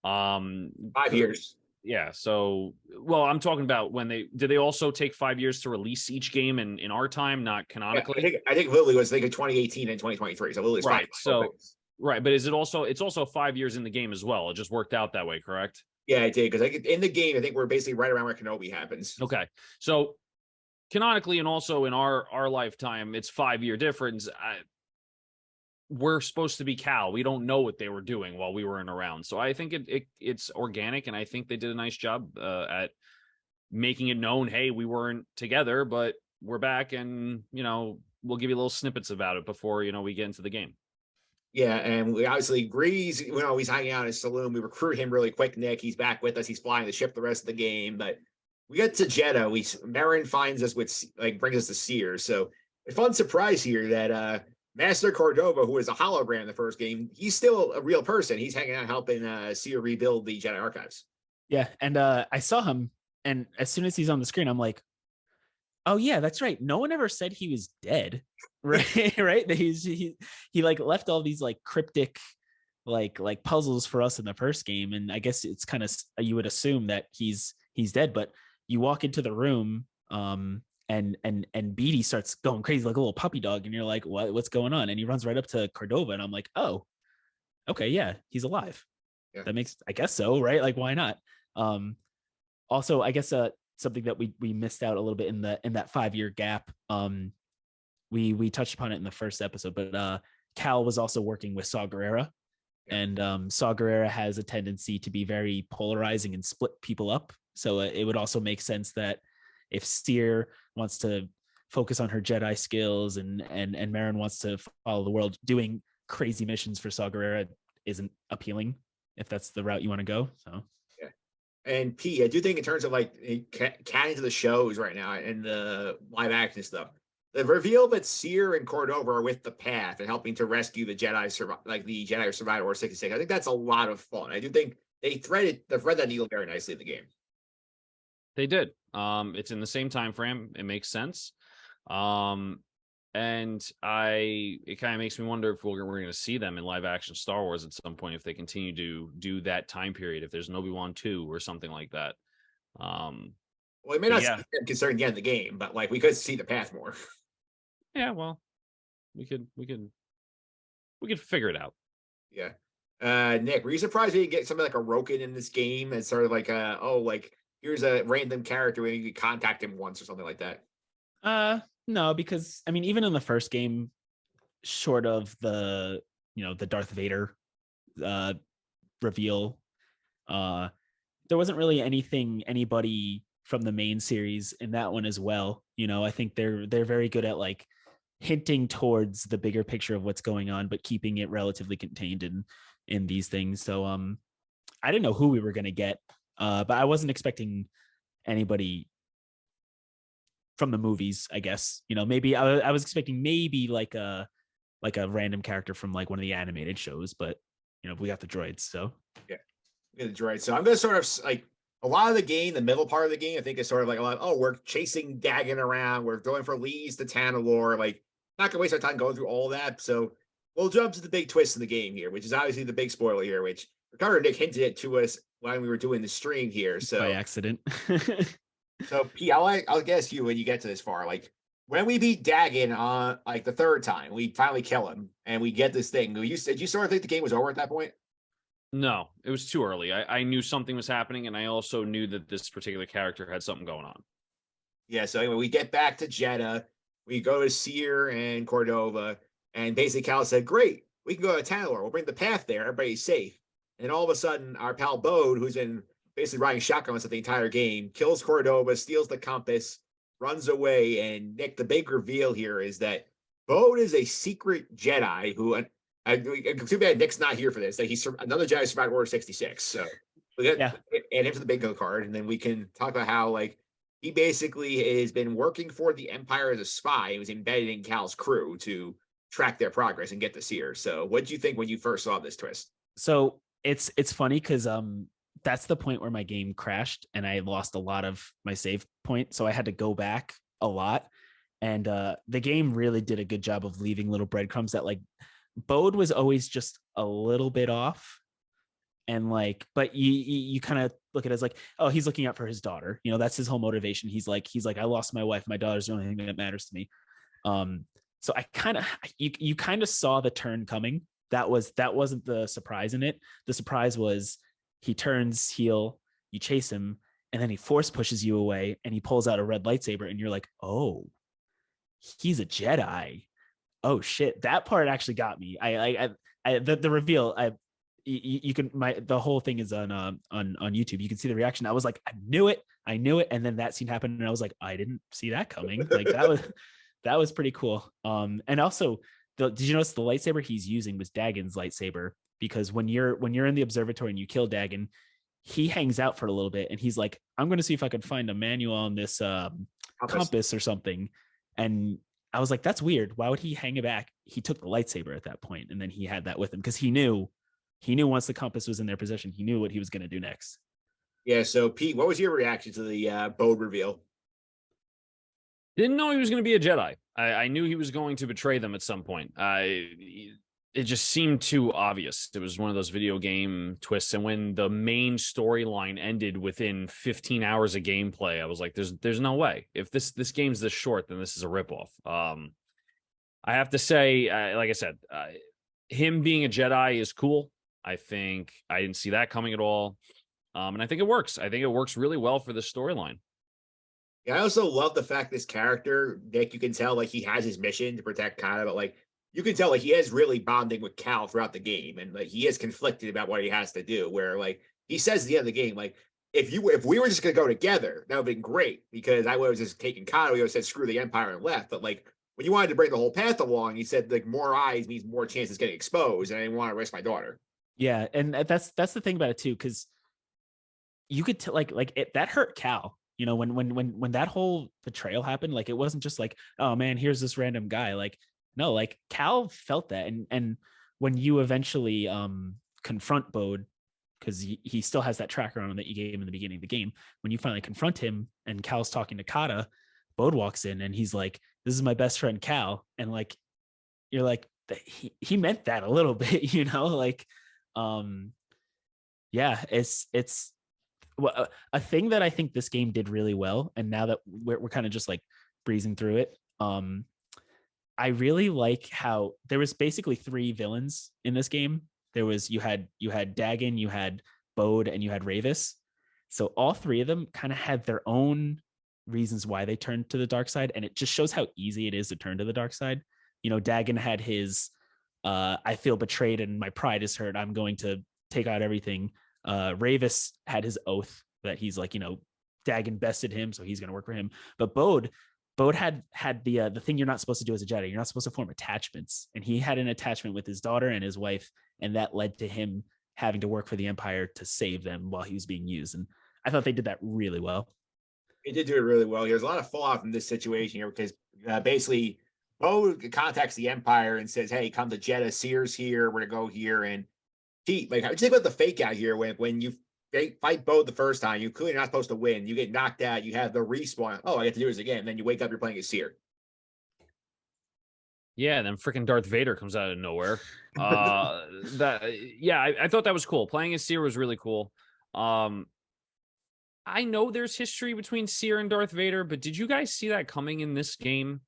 5 years. Yeah. So, well, I'm talking about did they also take 5 years to release each game in our time, not canonically? Yeah, I think Lily was thinking 2018 and 2023. So Lily's right. Right. But it's also 5 years in the game as well. It just worked out that way, correct? Yeah, I did. Because in the game, I think we're basically right around where Kenobi happens. Okay. So canonically and also in our lifetime, it's 5 year difference. We're supposed to be Cal. We don't know what they were doing while we weren't around. So I think it's organic, and I think they did a nice job at making it known, hey, we weren't together, but we're back, and we'll give you little snippets about it before we get into the game. Yeah, and we obviously Grease, he's hanging out in his saloon. We recruit him really quick, Nick. He's back with us. He's flying the ship the rest of the game. But we get to Jeddah. Merrin finds us brings us to Sears. So a fun surprise here that Master Cordova, who was a hologram in the first game, he's still a real person. He's hanging out helping Seer rebuild the Jedi archives. Yeah, and I saw him, and as soon as he's on the screen, I'm like, oh yeah, that's right. No one ever said he was dead, right? Right? He like left all these like cryptic like puzzles for us in the first game, and I guess it's kind of, you would assume that he's dead, but you walk into the room, and Beatty starts going crazy like a little puppy dog, and you're like, what's going on? And he runs right up to Cordova, and I'm like, oh, okay, yeah, he's alive. Yeah. That makes, I guess so, right? Like, why not? Also, I guess something that we missed out a little bit in that 5-year gap. We touched upon it in the first episode, but Cal was also working with Saw Gerrera, and Saw Gerrera has a tendency to be very polarizing and split people up. So it would also make sense that if Seer wants to focus on her Jedi skills and Merrin wants to follow the world, doing crazy missions for Saw Gerrera isn't appealing if that's the route you want to go. So yeah. And P, I do think in terms of like canon to the shows right now and the live action stuff, the reveal that Seer and Cordova are with the Path and helping to rescue the Jedi, like the Jedi who survived Order 66, I think that's a lot of fun. I do think they thread that needle very nicely in the game. They did. It's in the same time frame. It makes sense. And it kind of makes me wonder if we're going to see them in live action Star Wars at some point, if they continue to do that time period, if there's an Obi-Wan 2 or something like that. Well, we may not see them concerning the end of the game, but like we could see the Path more. Yeah, well, we could figure it out. Yeah. Nick, were you surprised we didn't get something like a Roken in this game and sort of like here's a random character and you could contact him once or something like that? No, because I mean, even in the first game, short of the Darth Vader reveal, there wasn't really anybody from the main series in that one as well. I think they're very good at like hinting towards the bigger picture of what's going on, but keeping it relatively contained in these things. So I didn't know who we were going to get, but I wasn't expecting anybody from the movies, I guess. Maybe I was expecting maybe like a random character from like one of the animated shows, but we got the droids. So yeah, we got the droids. So I'm gonna sort of like a lot of the game, the middle part of the game, I think is sort of like a lot. Oh, we're chasing Dagon around. We're going for Lee's to Tanalorr. Like, not gonna waste our time going through all that. So we'll jump to the big twist in the game here, which is obviously the big spoiler here, which Ricardo and Nick hinted it to us when we were doing the stream here. So by accident. So P, I'll guess you when you get to this far. Like when we beat Dagon on like the third time, we finally kill him and we get this thing. Did you sort of think the game was over at that point? No, it was too early. I knew something was happening, and I also knew that this particular character had something going on. Yeah, so anyway, we get back to Jeddah. We go to Seer and Cordova, and basically Cal said, great, we can go to Tanalorr. We'll bring the Path there. Everybody's safe. And all of a sudden, our pal Bode, who's been basically riding shotguns at the entire game, kills Cordova, steals the compass, runs away. And Nick, the big reveal here is that Bode is a secret Jedi who, too bad Nick's not here for this, that he's another Jedi survived Order 66. So we got add him to the bingo card, and then we can talk about how like he basically has been working for the Empire as a spy. He was embedded in Cal's crew to track their progress and get the Seer. So what did you think when you first saw this twist? So it's funny because that's the point where my game crashed and I lost a lot of my save point. So I had to go back a lot. And the game really did a good job of leaving little breadcrumbs that like Bode was always just a little bit off. And like, but you kind of look at it as like, oh, he's looking out for his daughter. That's his whole motivation. He's like, I lost my wife. My daughter's the only thing that matters to me. So I kind of, you kind of saw the turn coming. That wasn't the surprise in it. The surprise was he turns heel, you chase him, and then he force pushes you away and he pulls out a red lightsaber and you're like, oh, he's a Jedi. Oh shit. That part actually got me. The reveal, you can, the whole thing is on YouTube. You can see the reaction. I was like, I knew it. And then that scene happened and I was like, I didn't see that coming. Like that was pretty cool. And also did you notice the lightsaber he's using was Dagon's lightsaber? Because when you're in the observatory and you kill Dagon, he hangs out for a little bit and he's like, I'm going to see if I could find a manual on this compass or something. And I was like, that's weird. Why would he hang it back? He took the lightsaber at that point, and then he had that with him because he knew once the compass was in their possession, he knew what he was going to do next. Yeah. So Pete, what was your reaction to the Bode reveal? Didn't know he was going to be a Jedi. I knew he was going to betray them at some point. it just seemed too obvious. It was one of those video game twists. And when the main storyline ended within 15 hours of gameplay, I was like, there's no way. If this game's this short, then this is a ripoff. I have to say, like I said, him being a Jedi is cool. I think I didn't see that coming at all. And I think it works. I think it works really well for the storyline. Yeah, I also love the fact this character, Nick, you can tell like he has his mission to protect Kata, but like you can tell like he is really bonding with Cal throughout the game, and like he is conflicted about what he has to do. Where like he says at the end of the game, like if we were just gonna go together, that would have been great because I would have just taken Kata. We would have said screw the Empire and left. But like when you wanted to bring the whole path along, he said like more eyes means more chances getting exposed, and I didn't want to risk my daughter. Yeah, and that's the thing about it too, because you could like it that hurt Cal. You know, when that whole betrayal happened, like it wasn't just like, oh man, here's this random guy. Like, no, like Cal felt that, and when you eventually confront Bode, because he still has that tracker on him that you gave him in the beginning of the game. When you finally confront him, and Cal's talking to Kata, Bode walks in and he's like, "This is my best friend Cal," and like, you're like, he meant that a little bit, you know, like, yeah, it's well, a thing that I think this game did really well, and now that we're kind of just like breezing through it, I really like how there was basically three villains in this game. There was you had Dagon, you had Bode, and you had Ravis. So all three of them kind of had their own reasons why they turned to the dark side, and it just shows how easy it is to turn to the dark side. You know, Dagon had his I feel betrayed and my pride is hurt. I'm going to take out everything. Ravis had his oath that he's like, you know, Dagon bested him, so he's going to work for him. But Bode had the thing you're not supposed to do as a Jedi. You're not supposed to form attachments, and he had an attachment with his daughter and his wife, and that led to him having to work for the Empire to save them while he was being used. And I thought they did that really well. He did do it really well. There's a lot of fallout from this situation here because basically Bode contacts the Empire and says, "Hey, come to Jeddah. Seer's here. We're gonna go here." And Pete, like, how do you think about the fake out here when you fight Bode the first time? You clearly not supposed to win. You get knocked out. You have the respawn. Oh, I get to do this again. And then you wake up. You're playing as Seer. Yeah, and then freaking Darth Vader comes out of nowhere. I thought that was cool. Playing as Seer was really cool. I know there's history between Seer and Darth Vader, but did you guys see that coming in this game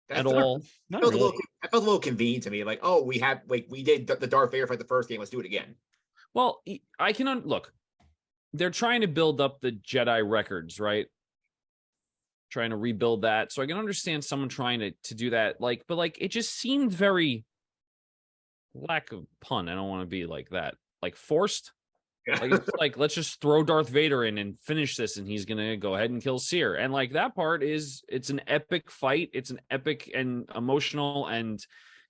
at all? Not really. I felt a little convenient to me. Like, oh, we did the Darth Vader fight the first game. Let's do it again. Well, I can look. They're trying to build up the Jedi records, right? Trying to rebuild that. So I can understand someone trying to do that. Like, but like it just seemed very, lack of pun, I don't want to be like that, like forced. Like, it's like, let's just throw Darth Vader in and finish this, and he's gonna go ahead and kill Seer. And like that part it's an epic fight. It's an epic and emotional and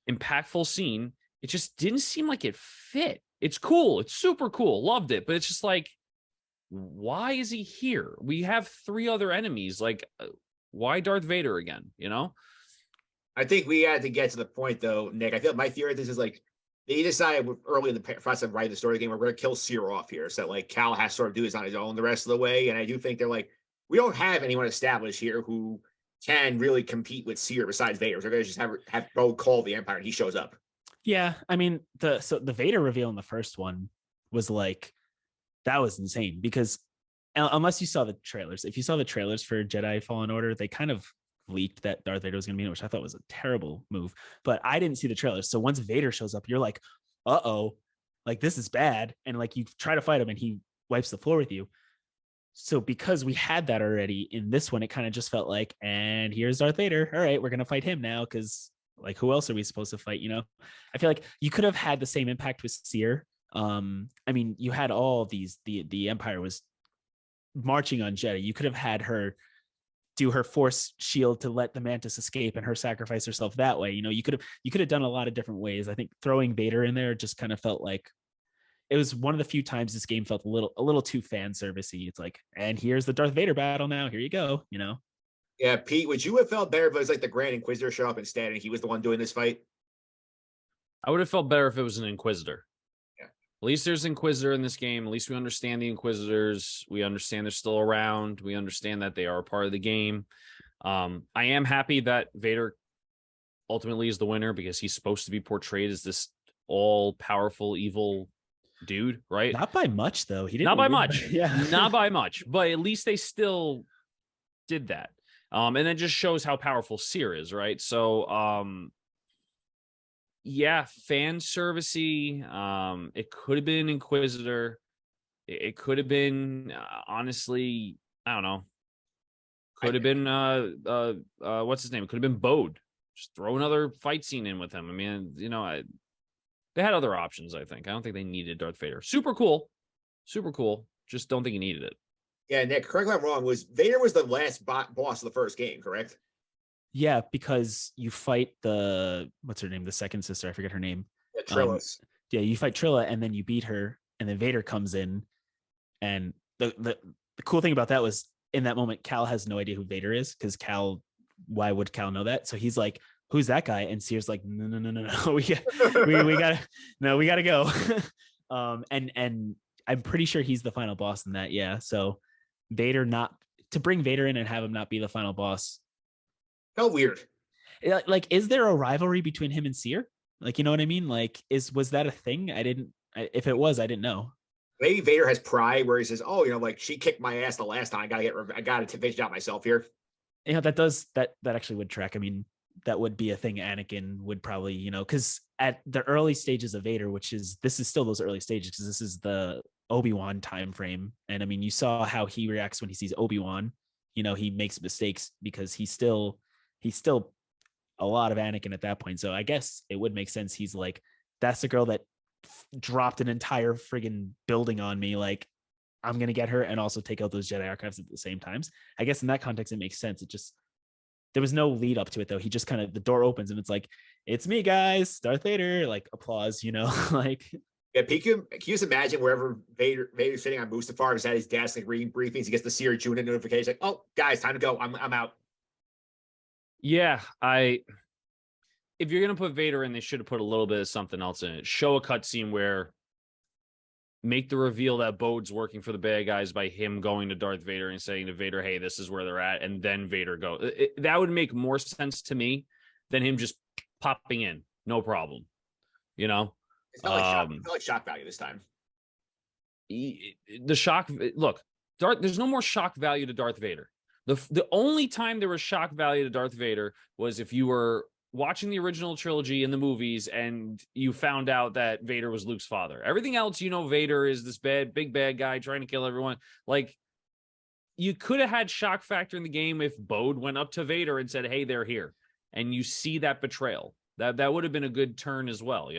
impactful scene. It just didn't seem like it fit. It's cool. It's super cool. Loved it. But it's just like, why is he here? We have three other enemies. Like, why Darth Vader again? You know? I think we had to get to the point, though, Nick. I feel my theory of this is like they decided early in the process of writing the story of the game, we're going to kill Seer off here. So like Cal has to sort of do this on his own the rest of the way. And I do think they're like, we don't have anyone established here who can really compete with Seer besides Vader. So we're going to just have Bode call the Empire and he shows up. Yeah, I mean the Vader reveal in the first one was like, that was insane because unless you saw the trailers, if you saw the trailers for Jedi Fallen Order, they kind of leaked that Darth Vader was going to be in it, which I thought was a terrible move. But I didn't see the trailers, so once Vader shows up, you're like, uh-oh, like this is bad, and like you try to fight him and he wipes the floor with you. So because we had that already in this one, it kind of just felt like, and here's Darth Vader. All right, we're going to fight him now because like who else are we supposed to fight? You know, I feel like you could have had the same impact with Seer. I mean, you had all these, the Empire was marching on Jedi. You could have had her do her force shield to let the Mantis escape and her sacrifice herself that way. You know, you could have done a lot of different ways. I think throwing Vader in there just kind of felt like it was one of the few times this game felt a little too fan servicey. It's like, and here's the Darth Vader battle now. Here you go. You know. Yeah, Pete, would you have felt better if it was like the Grand Inquisitor show up instead and he was the one doing this fight? I would have felt better if it was an Inquisitor. Yeah. At least there's Inquisitor in this game. At least we understand the Inquisitors. We understand they're still around. We understand that they are a part of the game. I am happy that Vader ultimately is the winner because he's supposed to be portrayed as this all-powerful evil dude, right? Not by much, though. He didn't Not by win. much. Yeah. Not by much, but at least they still did that. And that just shows how powerful Seer is, right? So yeah, fan servicey. It could have been Inquisitor. It could have been honestly, I don't know. Could have been what's his name? It could have been Bode. Just throw another fight scene in with him. I mean, they had other options, I think. I don't think they needed Darth Vader. Super cool. Super cool. Just don't think he needed it. Yeah, Nick, correct me if I'm wrong. Vader was the last boss of the first game, correct? Yeah, because you fight what's her name? The second sister. I forget her name. Yeah, Trillis. Yeah, you fight Trilla and then you beat her, and then Vader comes in. And the cool thing about that was in that moment, Cal has no idea who Vader is because why would Cal know that? So he's like, who's that guy? And Seer's like, no, we gotta go. And I'm pretty sure he's the final boss in that. Yeah. So to bring Vader in and have him not be the final boss. Felt weird. Like, is there a rivalry between him and Seer? Like, you know what I mean? Like, was that a thing? If it was, I didn't know. Maybe Vader has pride where he says, "Oh, like she kicked my ass the last time. I got to finish out myself here." That actually would track. I mean, that would be a thing Anakin would probably, because at the early stages of Vader, this is still those early stages because this is the Obi-Wan time frame. And I mean, you saw how he reacts when he sees Obi-Wan. He makes mistakes because he's still a lot of Anakin at that point. So I guess it would make sense. He's like, that's the girl that dropped an entire friggin' building on me. Like, I'm going to get her and also take out those Jedi archives at the same times. I guess in that context, it makes sense. There was no lead up to it though. He just the door opens and it's like, it's me guys, Darth Vader, like applause, like. Yeah, can you just imagine wherever Vader's sitting on Mustafar, he's at his desk, like reading briefings, he gets the Seer Juna notification, like, oh guys, time to go. I'm out. Yeah, if you're gonna put Vader in, they should have put a little bit of something else in it. Show a cutscene where make the reveal that Bode's working for the bad guys by him going to Darth Vader and saying to Vader, hey, this is where they're at, and then Vader go. That would make more sense to me than him just popping in. No problem. It's not like shock value this time. The shock, look, there's no more shock value to Darth Vader. The only time there was shock value to Darth Vader was if you were watching the original trilogy in the movies and you found out that Vader was Luke's father. Everything else, Vader is this big bad guy trying to kill everyone. Like, you could have had shock factor in the game if Bode went up to Vader and said, hey, they're here. And you see that betrayal. That would have been a good turn as well,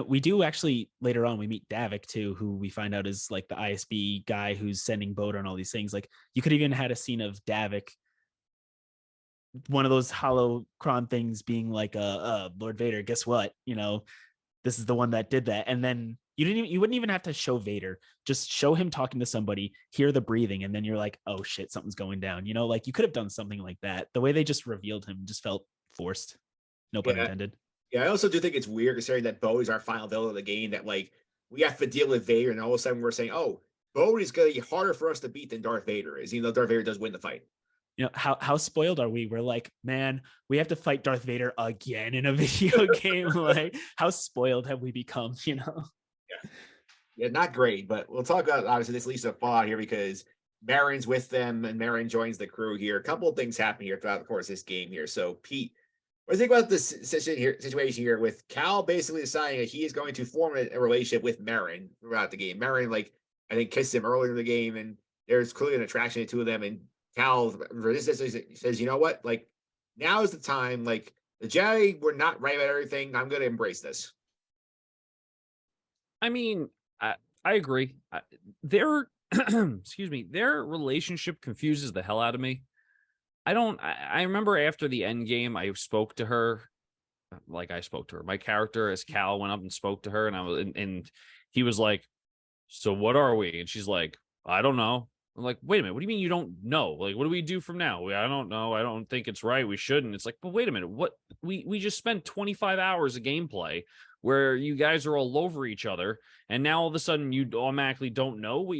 We do actually later on, we meet Davik too, who we find out is like the ISB guy who's sending Bode on all these things. Like, you could even had a scene of Davik, one of those holocron things, being like, Lord Vader, guess what? This is the one that did that. And then you wouldn't even have to show Vader, just show him talking to somebody, hear the breathing, and then you're like, oh shit, something's going down. Like, you could have done something like that. The way they just revealed him just felt forced. No pun intended. Yeah, I also do think it's weird considering that Bode is our final villain of the game, that like we have to deal with Vader, and all of a sudden we're saying, oh, Bode is going to be harder for us to beat than Darth Vader is, even though Darth Vader does win the fight. How spoiled are we? We're like, man, we have to fight Darth Vader again in a video game. Like, how spoiled have we become? Yeah, not great, but we'll talk about obviously this leads to fallout here because Merrin's with them and Merrin joins the crew here. A couple of things happen here throughout the course of this game here. So, Pete, what do you think about this situation here with Cal basically deciding that he is going to form a relationship with Merrin throughout the game? Merrin, like, I think kissed him earlier in the game, and there's clearly an attraction to the two of them. And Cal says, you know what? Like, now is the time. Like, the Jedi were not right about everything. I'm going to embrace this. I mean, I agree. Their excuse me, their relationship confuses the hell out of me. I remember after the end game, I spoke to her. My character as Cal went up and spoke to her, and he was like, so what are we? And she's like, I don't know. I'm like, wait a minute, what do you mean you don't know? Like, what do we do from now? I don't know. I don't think it's right. We shouldn't. It's like, but wait a minute, what we just spent 25 hours of gameplay where you guys are all over each other, and now all of a sudden you automatically don't know.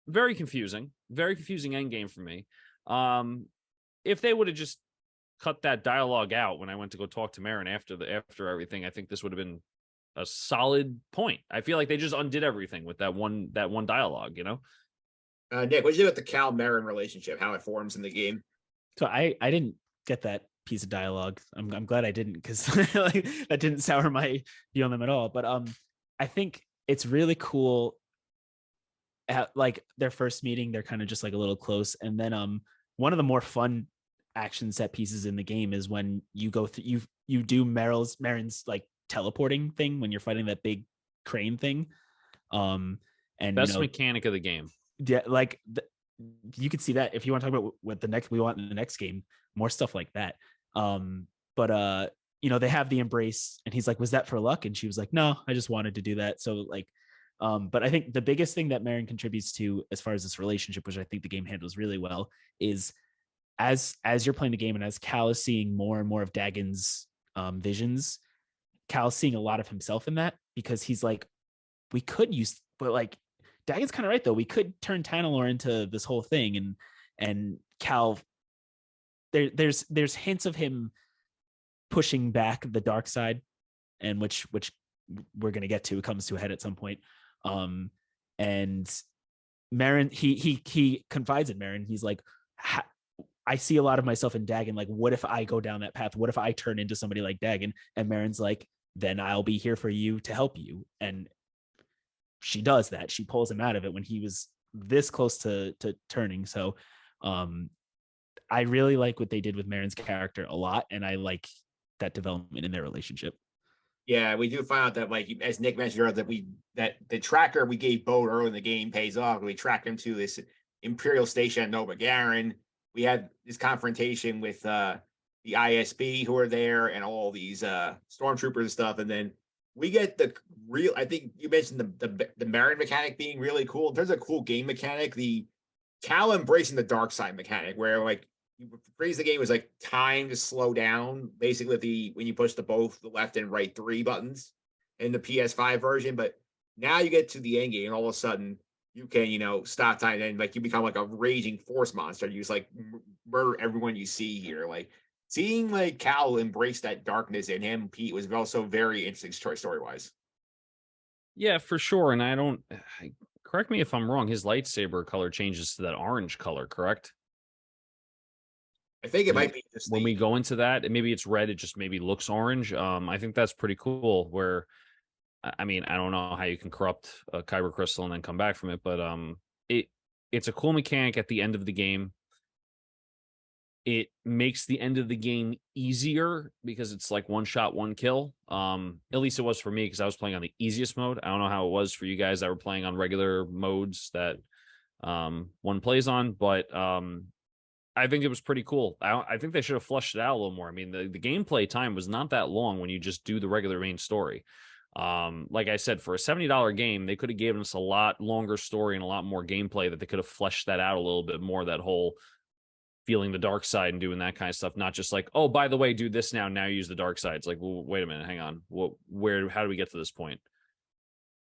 Very confusing end game for me. If they would have just cut that dialogue out when I went to go talk to Merrin after everything, I think this would have been a solid point. I feel like they just undid everything with that one dialogue, you know? Nick, what do you think about the Cal Merrin relationship? How it forms in the game? So I didn't get that piece of dialogue. I'm glad I didn't, because like, that didn't sour my view on them at all. But I think it's really cool. At, like, their first meeting, they're kind of just like a little close, and then one of the more fun action set pieces in the game is when you go through you do Merrin's like teleporting thing when you're fighting that big crane thing. And best mechanic of the game. Yeah, like you could see that if you want to talk about what we want in the next game, more stuff like that. But they have the embrace, and he's like, "Was that for luck?" And she was like, "No, I just wanted to do that." So like, but I think the biggest thing that Merrin contributes to as far as this relationship, which I think the game handles really well, is as you're playing the game and as Cal is seeing more and more of Dagon's visions, Cal's seeing a lot of himself in that, because he's like, we could use, but like, Dagon's kind of right though. We could turn Tanalorr into this whole thing, and Cal, there's hints of him pushing back the dark side, and which we're gonna get to. It comes to a head at some point. And Merrin, he confides in Merrin. He's like, I see a lot of myself in Dagon. Like, what if I go down that path? What if I turn into somebody like Dagon? And Merrin's like, then I'll be here for you to help you. And she does that. She pulls him out of it when he was this close to turning. So I really like what they did with Merrin's character a lot, and I like that development in their relationship. Yeah, we do find out that, like, as Nick mentioned earlier, that the tracker we gave Bode early in the game pays off. We tracked him to this Imperial station at Nova Garen. We had this confrontation with the ISB who are there, and all these stormtroopers and stuff. And then we get the real, I think you mentioned the Merrin mechanic being really cool. In terms of cool game mechanic, the Cal embracing the dark side mechanic, where like you phrase the game was like time to slow down, basically when you push both the left and right 3 buttons in the PS5 version. But now you get to the end game, and all of a sudden you can, stop time, and like you become like a raging force monster. You just like murder everyone you see here. Like seeing like Cal embrace that darkness in him, Pete, was also very interesting story wise. Yeah, for sure. And correct me if I'm wrong, his lightsaber color changes to that orange color, correct? I think it might be just when we go into that, and maybe it's red, it just maybe looks orange. I think that's pretty cool. Where, I mean, I don't know how you can corrupt a kyber crystal and then come back from it, but it's a cool mechanic at the end of the game. It makes the end of the game easier because it's like one shot, one kill. At least it was for me, because I was playing on the easiest mode. I don't know how it was for you guys that were playing on regular modes that one plays on, but I think it was pretty cool. I think they should have fleshed it out a little more. I mean, the gameplay time was not that long when you just do the regular main story. Like I said, for a $70 game, they could have given us a lot longer story and a lot more gameplay, that they could have fleshed that out a little bit more, that whole feeling the dark side and doing that kind of stuff. Not just like, oh, by the way, do this now use the dark side. It's like, well, wait a minute, hang on. How do we get to this point?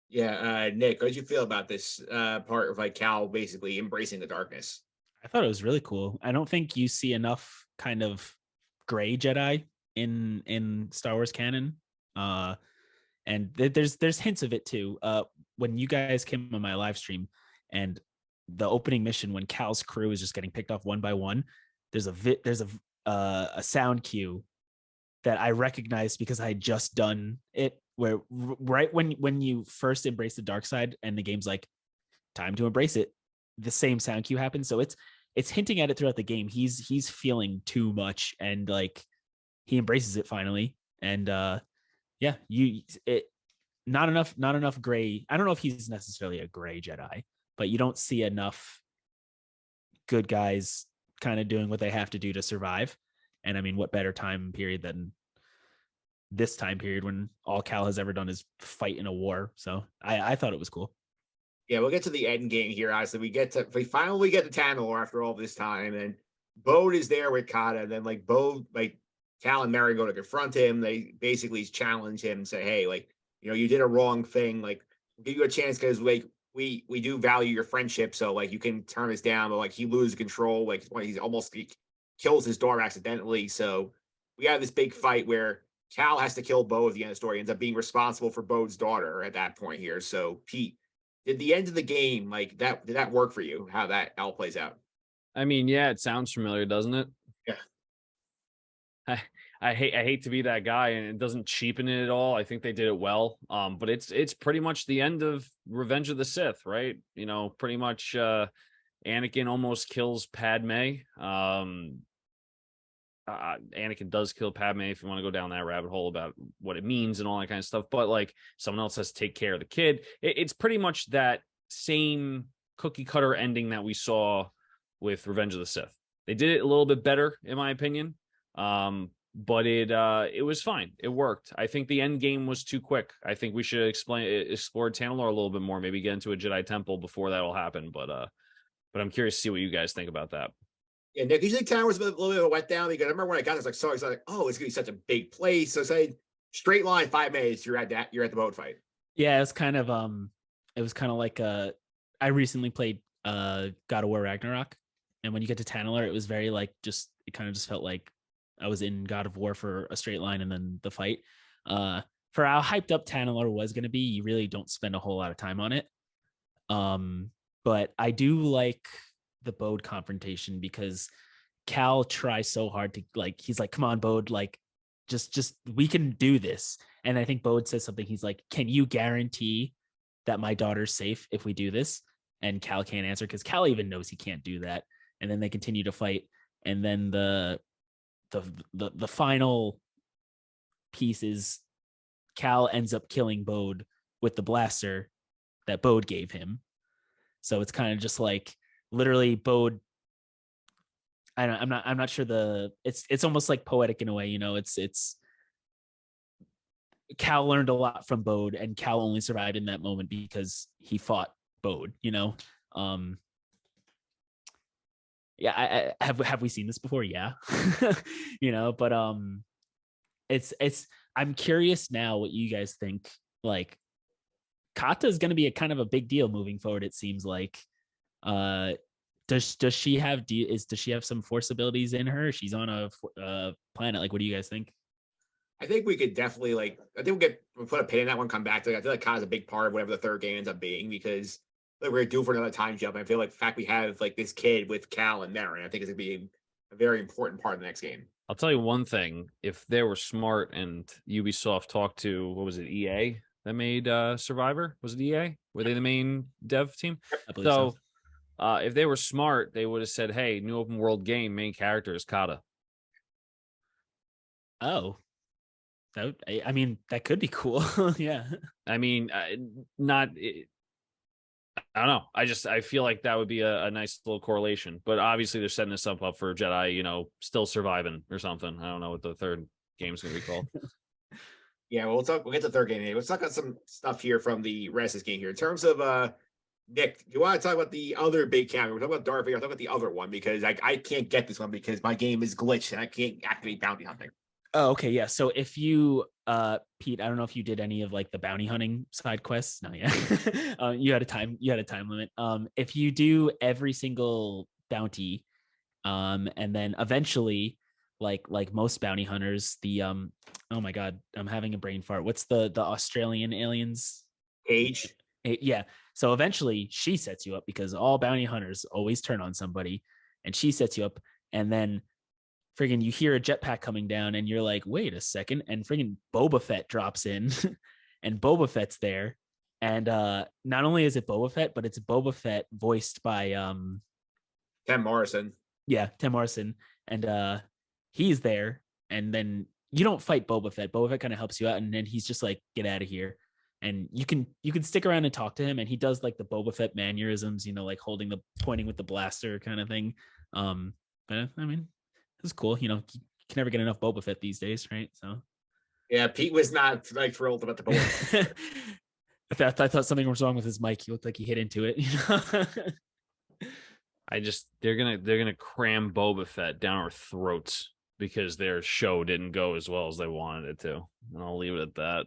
Yeah, Nick, how did you feel about this part of like Cal basically embracing the darkness? I thought it was really cool. I don't think you see enough kind of gray Jedi in Star Wars canon. And there's hints of it too. When you guys came on my live stream, and the opening mission, when Cal's crew is just getting picked off one by one, there's a sound cue that I recognized because I had just done it, where right when you first embrace the dark side and the game's like, time to embrace it, the same sound cue happens. So it's hinting at it throughout the game. He's feeling too much, and like he embraces it finally. And yeah, not enough gray. I don't know if he's necessarily a gray Jedi, but you don't see enough good guys kind of doing what they have to do to survive. And I mean, what better time period than this time period, when all Cal has ever done is fight in a war. So I thought it was cool. Yeah, we'll get to the end game here. Honestly, we finally get to Tanalorr after all this time, and Bode is there with Kata. And then like Bode, like Cal and Merrin go to confront him. They basically challenge him and say, "Hey, like, you did a wrong thing. Like, we'll give you a chance because like we do value your friendship. So like you can turn us down." But like he loses control. Like he's almost kills his daughter accidentally. So we have this big fight where Cal has to kill Bo at the end of the story, ends up being responsible for Bo's daughter at that point here. So Pete, did the end of the game like that? Did that work for you? How that all plays out? I mean, yeah, it sounds familiar, doesn't it? Yeah. I hate to be that guy, and it doesn't cheapen it at all. I think they did it well. But it's pretty much the end of Revenge of the Sith, right? You know, pretty much Anakin almost kills Padme. Anakin does kill Padme if you want to go down that rabbit hole about what it means and all that kind of stuff. But like someone else has to take care of the kid. It's pretty much that same cookie cutter ending that we saw with Revenge of the Sith. They did it a little bit better, in my opinion. But it was fine. It worked. I think the end game was too quick. I think we should explore Tanalorr a little bit more, maybe get into a Jedi temple before that will happen. But I'm curious to see what you guys think about that. Yeah, Nick, you think Town was a little bit of a wet down? Because I remember when I got this, like, so I was like, oh, it's gonna be such a big place. So say straight line 5 minutes, you're at the boat fight. Yeah, it was kind of like I recently played God of War Ragnarok, and when you get to Tanalorr, it was very like it kind of just felt like I was in God of War for a straight line and then the fight. For how hyped up Tanalorr was going to be, you really don't spend a whole lot of time on it. But I do like the Bode confrontation because Cal tries so hard to he's like, come on, Bode, like just we can do this. And I think Bode says something. He's like, can you guarantee that my daughter's safe if we do this? And Cal can't answer because Cal even knows he can't do that. And then they continue to fight. And then the final piece is Cal ends up killing Bode with the blaster that Bode gave him. So it's kind of just like literally Bode. I'm not sure it's almost like poetic in a way, you know, it's Cal learned a lot from Bode, and Cal only survived in that moment because he fought Bode, you know. Yeah, have we seen this before? Yeah. You know, but it's I'm curious now what you guys think. Like Kata is going to be a kind of a big deal moving forward, it seems like. Does she have some force abilities in her? She's on a planet. Like, what do you guys think? I think we could definitely we'll put a pin in that one, come back to it. I feel like Kata's a big part of whatever the third game ends up being, because we're due for another time jump. I feel like the fact we have like this kid with Cal and Merrin, I think it's gonna be a very important part of the next game. I'll tell you one thing: if they were smart and Ubisoft talked to, what was it, EA that made Survivor? Was it EA? Were they the main dev team? I believe so. If they were smart, they would have said, "Hey, new open world game, main character is Kata." Oh, I mean, that could be cool. Yeah. I mean, not. I don't know. I feel like that would be a nice little correlation. But obviously, they're setting this up for Jedi, you know, still surviving or something. I don't know what the third game's going to be called. Yeah, well, we'll get to the third game. Let's talk about some stuff here from the rest of this game here. In terms of Nick, do you want to talk about the other big camera? We're talking about Darth Vader. I'll talk about the other one because I can't get this one because my game is glitched and I can't activate bounty hunting. Oh, okay, yeah. So if you, Pete, I don't know if you did any of like the bounty hunting side quests. No, yeah. You had a time limit. If you do every single bounty, and then eventually, like most bounty hunters, the oh my god, I'm having a brain fart. What's the Australian aliens? Age. Yeah. So eventually she sets you up because all bounty hunters always turn on somebody, and she sets you up, and then friggin' you hear a jetpack coming down and you're like, wait a second. And friggin' Boba Fett drops in and Boba Fett's there. And not only is it Boba Fett, but it's Boba Fett voiced by Tim Morrison. Yeah, Tim Morrison. And he's there. And then you don't fight Boba Fett. Boba Fett kind of helps you out. And then he's just like, get out of here. And you can stick around and talk to him. And he does like the Boba Fett mannerisms, you know, like pointing with the blaster kind of thing. But I mean, it's cool. You know, you can never get enough Boba Fett these days, right? So yeah, Pete was not like thrilled about the Boba Fett. I thought something was wrong with his mic. He looked like he hit into it. You know? They're gonna cram Boba Fett down our throats because their show didn't go as well as they wanted it to. And I'll leave it at that.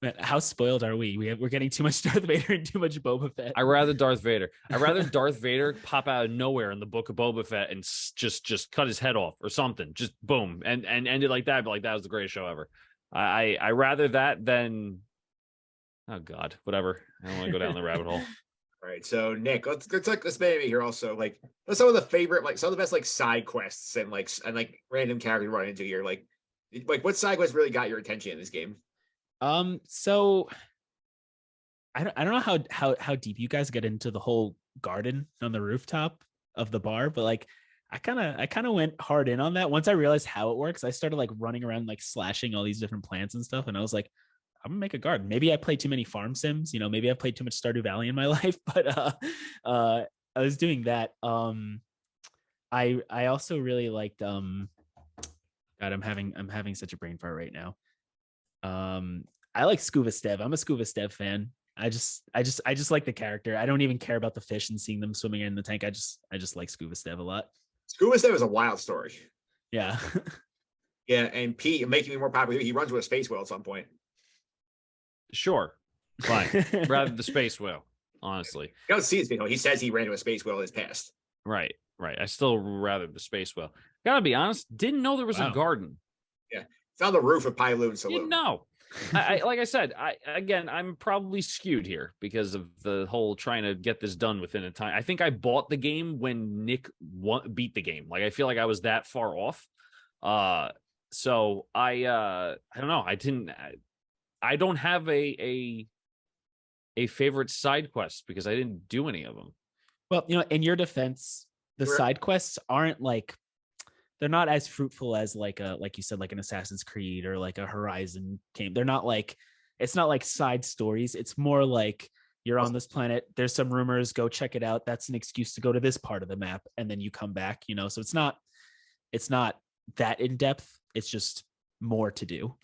Man, how spoiled are we? We're getting too much Darth Vader and too much Boba Fett. I rather Darth Vader. I rather Darth Vader pop out of nowhere in the book of Boba Fett and just cut his head off or something. Just boom and end it like that. But like that was the greatest show ever. I rather that than oh god, whatever. I don't want to go down the rabbit hole. All right, so Nick, let's maybe here also like what's some of the favorite like some of the best like side quests and like random characters run into here like what side quest really got your attention in this game? So I don't know how deep you guys get into the whole garden on the rooftop of the bar, but like I kind of went hard in on that. Once I realized how it works, I started like running around like slashing all these different plants and stuff, and I was like, I'm gonna make a garden. Maybe I played too many farm sims, maybe I played too much Stardew Valley in my life, but I was doing that. I also really liked God, I'm having such a brain fart right now. I like Scuba Stev. I'm a Scuba Stev fan. I just like the character. I don't even care about the fish and seeing them swimming in the tank. I just like Scuba Stev a lot. Scuba Stev is a wild story. Yeah. Yeah, and Pete making me more popular. He runs with a space whale at some point. Sure, fine. Rather the space whale, honestly. You don't see his video. He says he ran to a space whale in his past. Right. I still rather the space whale. Gotta be honest, didn't know there was a garden. Yeah, it's on the roof of Pyloon Saloon. Didn't know. I like I said, I'm probably skewed here because of the whole trying to get this done within a time. I think I bought the game when Nick beat the game. Like I feel like I was that far off. So I don't know. I don't have a favorite side quest because I didn't do any of them. Well, in your defense, the side quests aren't like, they're not as fruitful as like you said, like an Assassin's Creed or like a Horizon game. They're not like, it's not like side stories. It's more like you're on this planet. There's some rumors, go check it out. That's an excuse to go to this part of the map. And then you come back, so it's not that in depth. It's just more to do.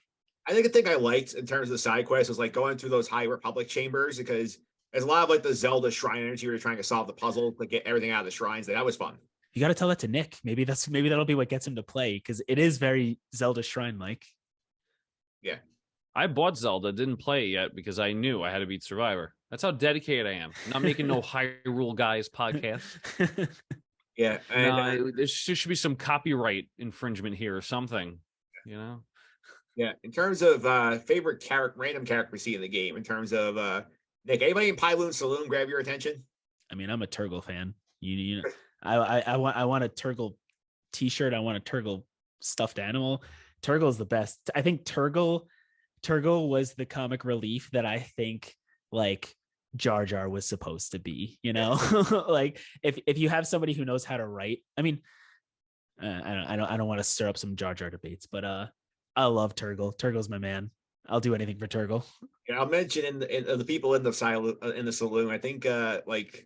I think the thing I liked in terms of the side quest was like going through those High Republic chambers because there's a lot of like the Zelda shrine energy where you're trying to solve the puzzle, like get everything out of the shrines. That was fun. You got to tell that to Nick. Maybe that'll be what gets him to play because it is very Zelda shrine-like. Yeah. I bought Zelda, didn't play it yet because I knew I had to beat Survivor. That's how dedicated I am. I'm not making no Hyrule Guys podcast. Yeah. And, there should be some copyright infringement here or something, Yeah. In terms of favorite random character we see in the game, in terms of Nick, anybody in Pyloon Saloon grab your attention? I mean, I'm a Turgle fan. I want a Turgle t-shirt. I want a Turgle stuffed animal. Turgle is the best. I think Turgle was the comic relief that I think like Jar Jar was supposed to be, like if you have somebody who knows how to write, I mean, I don't want to stir up some Jar Jar debates, but I love Turgle. Turgle's my man. I'll do anything for Turgle. Yeah, I'll mention in the people in the saloon. I think like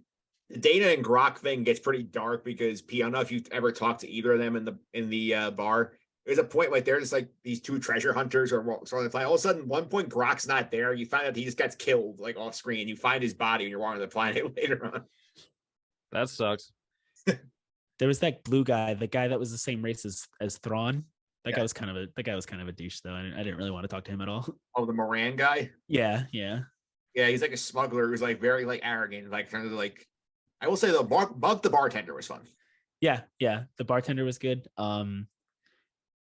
the Dana and Grok thing gets pretty dark because I don't know if you've ever talked to either of them in the bar. There's a point like there's like these two treasure hunters or something. All of a sudden, one point Grok's not there. You find out he just gets killed like off screen. You find his body when you're walking the planet later on. That sucks. There was that blue guy, the guy that was the same race as Thrawn. That guy was kind of a douche though. I didn't really want to talk to him at all. Oh, the Moran guy. Yeah. Yeah, he's like a smuggler who's like very like arrogant, like kind of like. I will say the bartender was fun. Yeah, the bartender was good.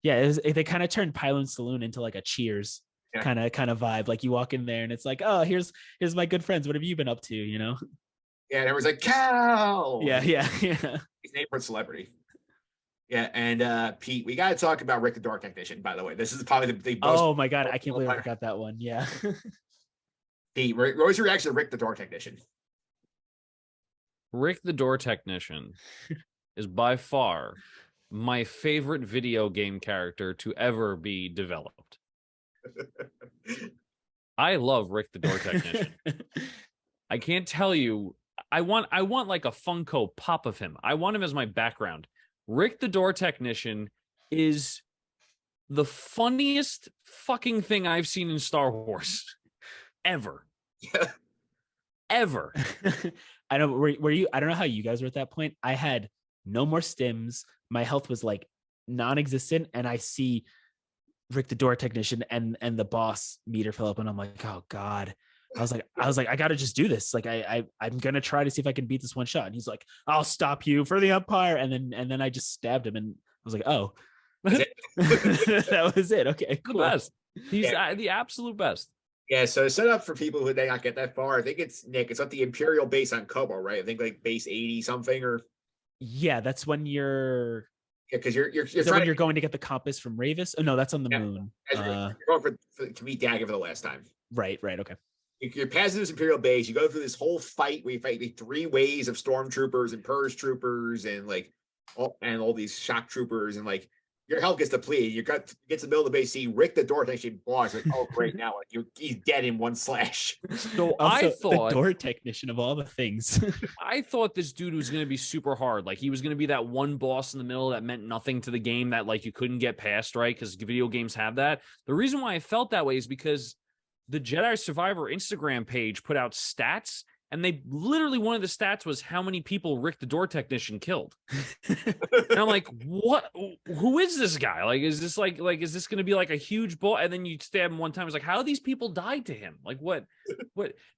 They kind of turned Pyloon Saloon into like a Cheers kind of vibe. Like you walk in there and it's like, oh, here's my good friends. What have you been up to? Yeah, and everyone's like, Cal. Yeah. His neighborhood celebrity. Yeah, and Pete, we got to talk about Rick the Door Technician. By the way, this is probably the most. Oh my god, I can't believe I forgot that one. Yeah. Pete, what was your reaction to Rick the Door Technician? Rick the Door Technician is by far my favorite video game character to ever be developed. I love Rick the Door Technician. I can't tell you. I want like a Funko Pop of him. I want him as my background. Rick the Door Technician is the funniest fucking thing I've seen in Star Wars ever. Yeah. Ever. I know. Were you? I don't know how you guys were at that point. I had no more stims. My health was like non-existent, and I see Rick the door technician and the boss meter fill up, and I'm like, oh god. I was like, I gotta just do this. Like I'm gonna try to see if I can beat this one shot. And he's like, I'll stop you for the umpire. And then I just stabbed him, and I was like, oh, that was it. Okay, The cool. best. He's Yeah. the absolute best. Yeah, so set up for people who may not get that far. I think it's Nick. It's at the Imperial base on Kobo, right? I think like base 80 something, or Yeah, that's when you're yeah, because you're is that trying when you're going to get the compass from Ravis? Oh no, that's on the Yeah, moon. you're going to meet Dagger for the last time. Right, okay. You're passing this Imperial base. You go through this whole fight where you fight like 3 waves of stormtroopers and purge troopers and like all these shock troopers, and like your health gets depleted. You get to the middle of the base, see Rick the door technician boss. Like, oh great, now like he's dead in one slash. So Also, I thought the door technician of all the things. I thought this dude was going to be super hard. Like he was going to be that one boss in the middle that meant nothing to the game that like you couldn't get past, right? Because video games have that. The reason why I felt that way is because the Jedi Survivor Instagram page put out stats, and they literally, one of the stats was how many people Rick the door technician killed. And I'm like, what? Who is this guy? Like, is this like is this going to be like a huge boss? And then you stab him one time. It's like, how these people died to him? Like, what?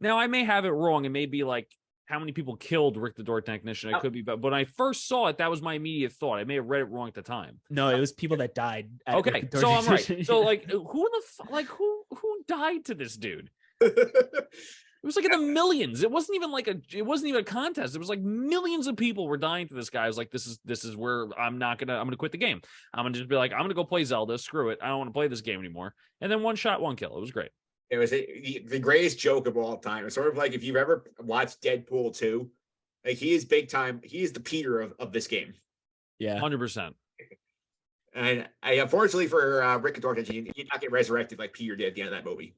Now I may have it wrong. It may be like how many people killed Rick the door technician. It could be, but when I first saw it, that was my immediate thought. I may have read it wrong at the time. No, it was people that died. At Rick Okay, the door so I'm right. technician. So like, who died to this dude? It was like in the millions. It wasn't even a contest. It was like millions of people were dying to this guy. I was like, this is where I'm gonna quit the game. I'm gonna just be like, I'm gonna go play Zelda. Screw it. I don't want to play this game anymore. And then one shot, one kill. It was great. It was the greatest joke of all time. It's sort of like if you've ever watched Deadpool 2, like he is big time. He is the Peter of this game. Yeah. 100%. And unfortunately for Rick Dorkin, he did not get resurrected like Peter did at the end of that movie.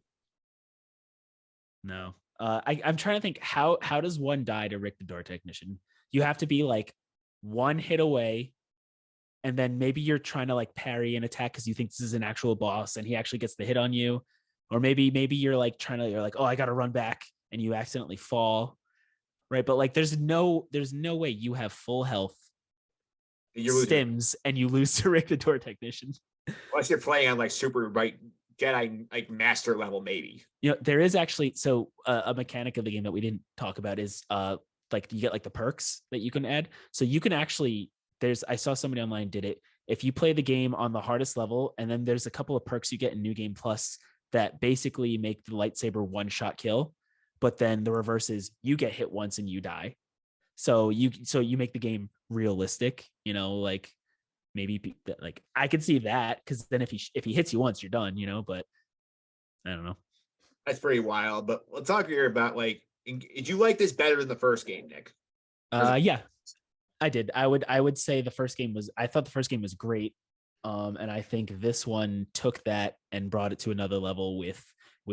No. I'm trying to think how does one die to Rick the door technician? You have to be like one hit away, and then maybe you're trying to like parry an attack because you think this is an actual boss and he actually gets the hit on you. Or maybe you're like you're like, oh, I gotta run back, and you accidentally fall. Right. But like there's no way you have full health stims and you lose to Rick the door technician. Unless you're playing on like super Jedi like master level, maybe. You know, there is actually a mechanic of the game that we didn't talk about is like you get like the perks that you can add. So you can actually I saw somebody online did it. If you play the game on the hardest level, and then there's a couple of perks you get in New Game Plus that basically make the lightsaber one shot kill, but then the reverse is you get hit once and you die. So you make the game realistic, you know, like maybe like I could see that, because then if he hits you once, you're done, you know, but I don't know. That's pretty wild. But let's talk here about like, did you like this better than the first game, Nick? Yeah, I did. I would say I thought the first game was great. And I think this one took that and brought it to another level with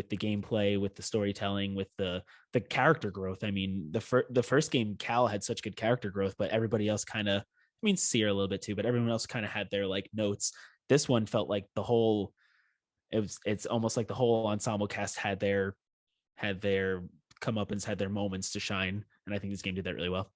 the gameplay, with the storytelling, with the character growth. I mean, the first game, Cal had such good character growth, but everybody else kind of, I mean, Seer a little bit too, but everyone else kind of had their like notes. This one felt like it's almost like the whole ensemble cast had their comeuppance, had their moments to shine. And I think this game did that really well.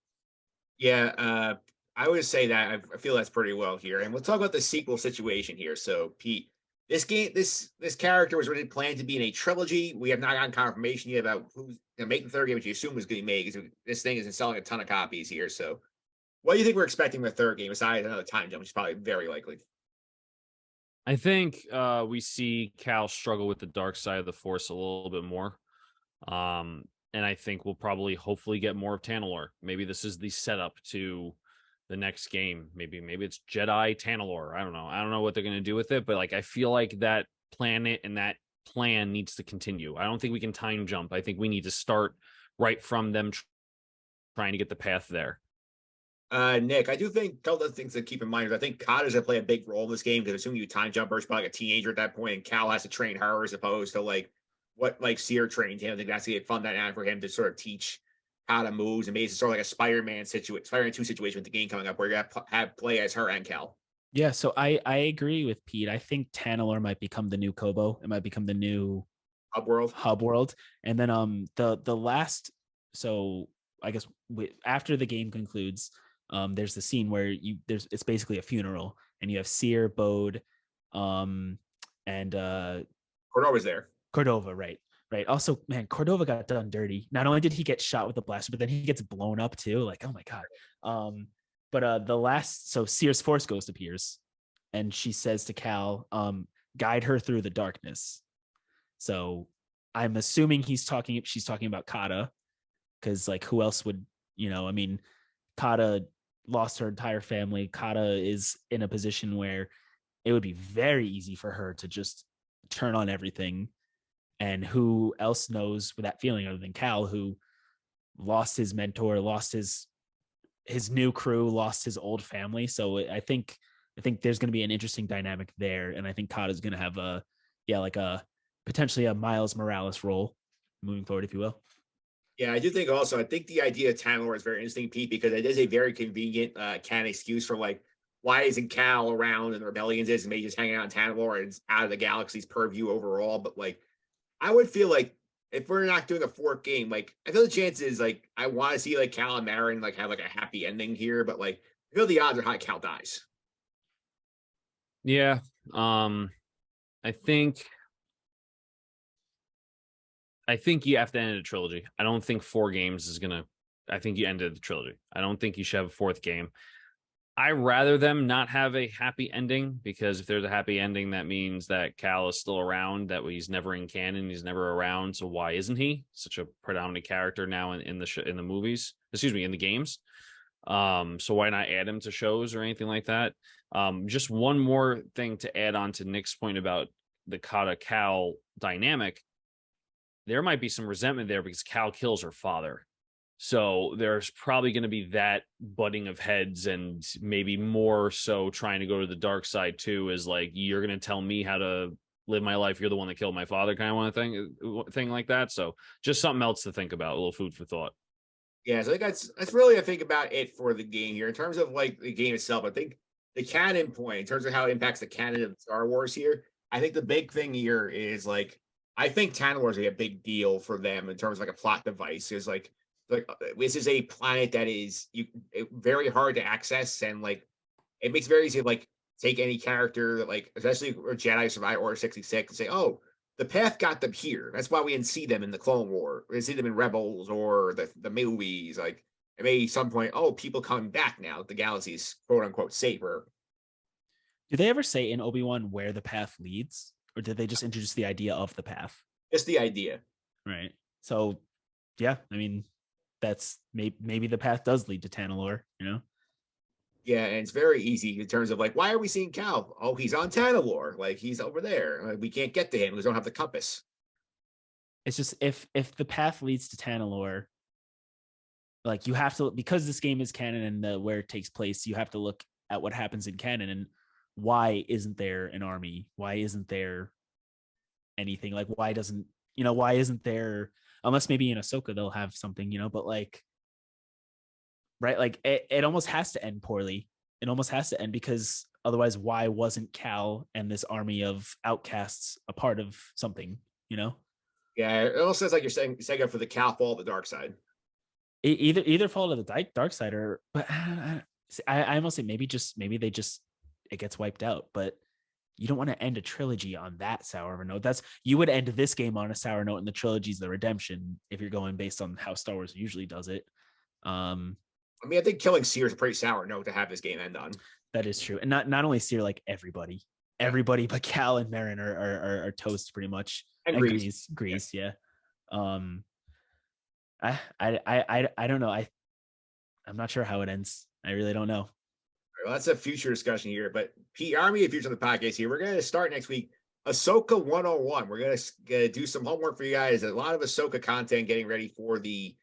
Yeah, I would say that I feel that's pretty well here. And we'll talk about the sequel situation here. So, Pete, this game, this character was really planned to be in a trilogy. We have not gotten confirmation yet about who's going to make the third game, which you assume is going to be made, because this thing isn't selling a ton of copies here. So, what do you think we're expecting with the third game, besides another time jump, which is probably very likely? I think we see Cal struggle with the dark side of the Force a little bit more. And I think we'll probably hopefully get more of Tanalorr. Maybe this is the setup to the next game. Maybe it's Jedi Tanalorr. I don't know. I don't know what they're going to do with it, but like I feel like that planet and that plan needs to continue. I don't think we can time jump. I think we need to start right from them trying to get the path there. Nick, I do think a couple of things to keep in mind is I think Kata's going to play a big role in this game, because assuming you time jumper, she's probably like a teenager at that point, and Cal has to train her as opposed to like what like Seer trained him. I think that's going to be a fun dynamic for him to sort of teach how to move, and maybe it's sort of like a Spider-Man 2 situation with the game coming up where you have play as her and Cal. Yeah, so I agree with Pete. I think Tanalorr might become the new Kobo. It might become the new Hub world. And then the last, so I guess after the game concludes, there's the scene where it's basically a funeral, and you have Seer, Bode, and and Cordova's there. Cordova, right. Also, man, Cordova got done dirty. Not only did he get shot with the blaster, but then he gets blown up too. Like, oh my god. But the last, so Sears Force Ghost appears, and she says to Cal, guide her through the darkness. So I'm assuming she's talking about Kata, because like who else would, I mean, Kata lost her entire family. Kata is in a position where it would be very easy for her to just turn on everything. And who else knows with that feeling other than Cal, who lost his mentor, lost his new crew, lost his old family. So I think there's going to be an interesting dynamic there. And I think Kata's going to have a potentially a Miles Morales role moving forward, if you will. Yeah, I do think also, I think the idea of Tanalorr is very interesting, Pete, because it is a very convenient canon excuse for like, why isn't Cal around and the Rebellions is maybe just hanging out in Tanalorr and it's out of the galaxy's purview overall. But like, I would feel like if we're not doing a fourth game, like I feel the chances, like I want to see like Cal and Merrin like have like a happy ending here, but like I feel the odds are high Cal dies. Yeah. I think you have to end a trilogy. I don't think 4 games is gonna. I think you ended the trilogy. I don't think you should have a 4th game. I rather them not have a happy ending, because if there's a happy ending, that means that Cal is still around, that he's never in canon, he's never around. So why isn't he such a predominant character now in the movies? Excuse me, in the games. So why not add him to shows or anything like that? Just one more thing to add on to Nick's point about the Kata Cal dynamic. There might be some resentment there because Cal kills her father. So there's probably going to be that butting of heads, and maybe more so trying to go to the dark side too, is like, you're going to tell me how to live my life. You're the one that killed my father, kind of thing like that. So just something else to think about, a little food for thought. Yeah, so I think that's really, I think, about it for the game here. In terms of like the game itself, I think the canon point, in terms of how it impacts the canon of Star Wars here, I think the big thing here is like, I think Tanalorr is a big deal for them in terms of like a plot device. Is like this is a planet that is very hard to access, and like it makes it very easy to like take any character that like, especially or Jedi survive Order 66, and say, oh, the path got them here. That's why we didn't see them in the Clone War. We didn't see them in Rebels or the movies. Like it may some point, oh, people coming back now. The galaxy's quote unquote safer. Do they ever say in Obi-Wan where the path leads, or did they just introduce the idea of the path? Just the idea. Right. So yeah, I mean, that's maybe the path does lead to Tanalorr, Yeah, and it's very easy in terms of like, why are we seeing Cal? Oh, he's on Tanalorr. Like he's over there. Like, we can't get to him because we don't have the compass. It's just if the path leads to Tanalorr, like you have to, because this game is canon and where it takes place, you have to look at what happens in canon and why isn't there an army? Why isn't there anything? Like why isn't there, unless maybe in Ahsoka they'll have something, but like, right, like it almost has to end poorly. It almost has to end, because otherwise why wasn't Cal and this army of outcasts a part of something? Yeah, it almost says like you're saying setting up for the Cal fall of the dark side. Either fall to the dark side, or but I almost say maybe it gets wiped out. But you don't want to end a trilogy on that sour of a note. You would end this game on a sour note, and the trilogy's the redemption if you're going based on how Star Wars usually does it. I mean, I think killing Seer is a pretty sour note to have this game end on. That is true, and not only Seer, like everybody but Cal and Merrin are toast pretty much, and Grease, yeah. I don't know. I'm not sure how it ends. I really don't know. Well, that's a future discussion here. But Pete, Army of Future on the podcast here. We're going to start next week. Ahsoka 101. We're going to do some homework for you guys. A lot of Ahsoka content getting ready for the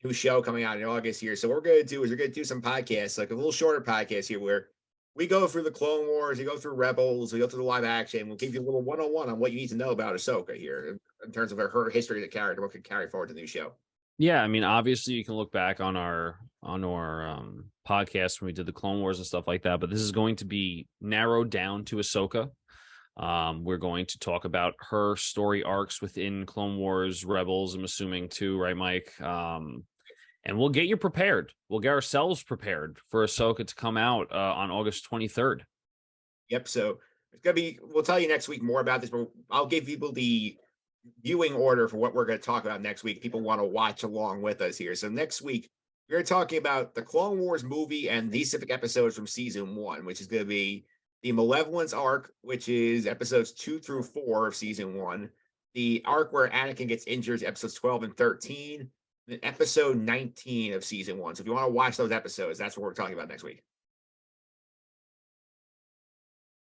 new show coming out in August here. So what we're going to do is we're going to do some podcasts, like a little shorter podcast here, where we go through the Clone Wars, we go through Rebels, we go through the live action. We'll give you a little 101 on what you need to know about Ahsoka here in terms of her history as a character, what can carry forward to the new show. Yeah, I mean, obviously you can look back on our podcast when we did the Clone Wars and stuff like that, but this is going to be narrowed down to Ahsoka. We're going to talk about her story arcs within Clone Wars, Rebels, I'm assuming too, right, Mike? And we'll get you prepared. We'll get ourselves prepared for Ahsoka to come out on August 23rd. Yep. So it's gonna be. We'll tell you next week more about this, but I'll give people the viewing order for what we're going to talk about next week. People want to watch along with us here. So next week we're talking about the Clone Wars movie and these specific episodes from season 1, which is going to be the Malevolence arc, which is episodes 2 through 4 of season 1. The arc where Anakin gets injured, episodes 12 and 13. And episode 19 of season 1. So if you want to watch those episodes, that's what we're talking about next week.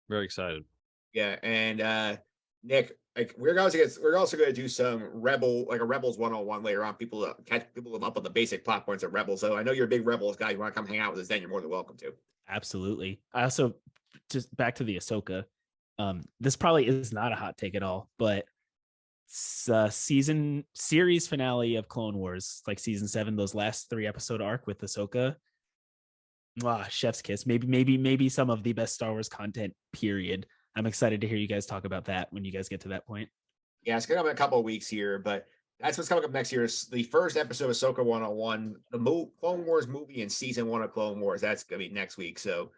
Very excited. Yeah, and Nick, like we're also going to do some Rebels 101 later on. People catch people up on the basic plot points of Rebels. So I know you're a big Rebels guy. You want to come hang out with us? Then you're more than welcome to. Absolutely. I also just back to the Ahsoka. This probably is not a hot take at all, but series finale of Clone Wars, like season 7, those last 3 episode arc with Ahsoka. Chef's kiss. Maybe some of the best Star Wars content, period. I'm excited to hear you guys talk about that when you guys get to that point. Yeah, it's going to come in a couple of weeks here, but that's what's coming up next year. Is the first episode of Ahsoka 101, the Clone Wars movie in season 1 of Clone Wars. That's going to be next week. So,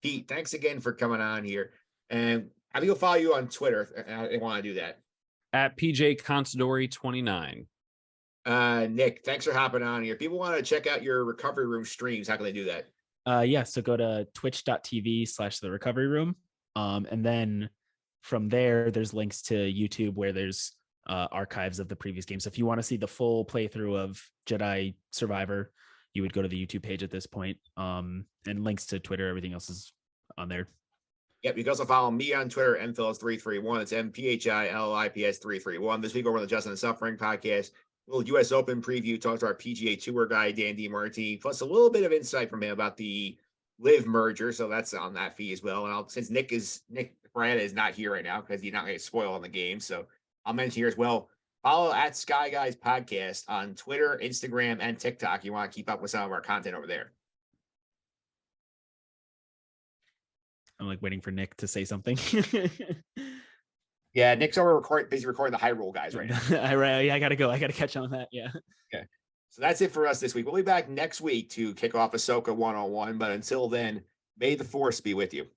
Pete, thanks again for coming on here. And I will follow you on Twitter. I want to do that. At PJ Consadori 29. Nick, thanks for hopping on here. People want to check out your recovery room streams. How can they do that? So go to twitch.tv/the recovery room. And then from there's links to YouTube where there's archives of the previous games. So if you want to see the full playthrough of Jedi Survivor, you would go to the YouTube page at this point. And links to Twitter, everything else is on there. Yep, you can also follow me on Twitter, mphillips331. It's MPHILLIPS331. This week over on the Justin and Suffering podcast, a little U.S. Open preview, talk to our PGA Tour guy, Dan DiMartini, plus a little bit of insight from him about the Live merger. So that's on that feed as well. And since Nick Fraietta is not here right now because he's not going to spoil on the game. So I'll mention here as well, follow at Sky Guys Podcast on Twitter, Instagram, and TikTok. You want to keep up with some of our content over there. I'm like waiting for Nick to say something. Yeah, Nick's over busy recording the Hyrule guys right now. I gotta go. I gotta catch on that. Yeah. Okay. So that's it for us this week. We'll be back next week to kick off Ahsoka 101. But until then, may the Force be with you.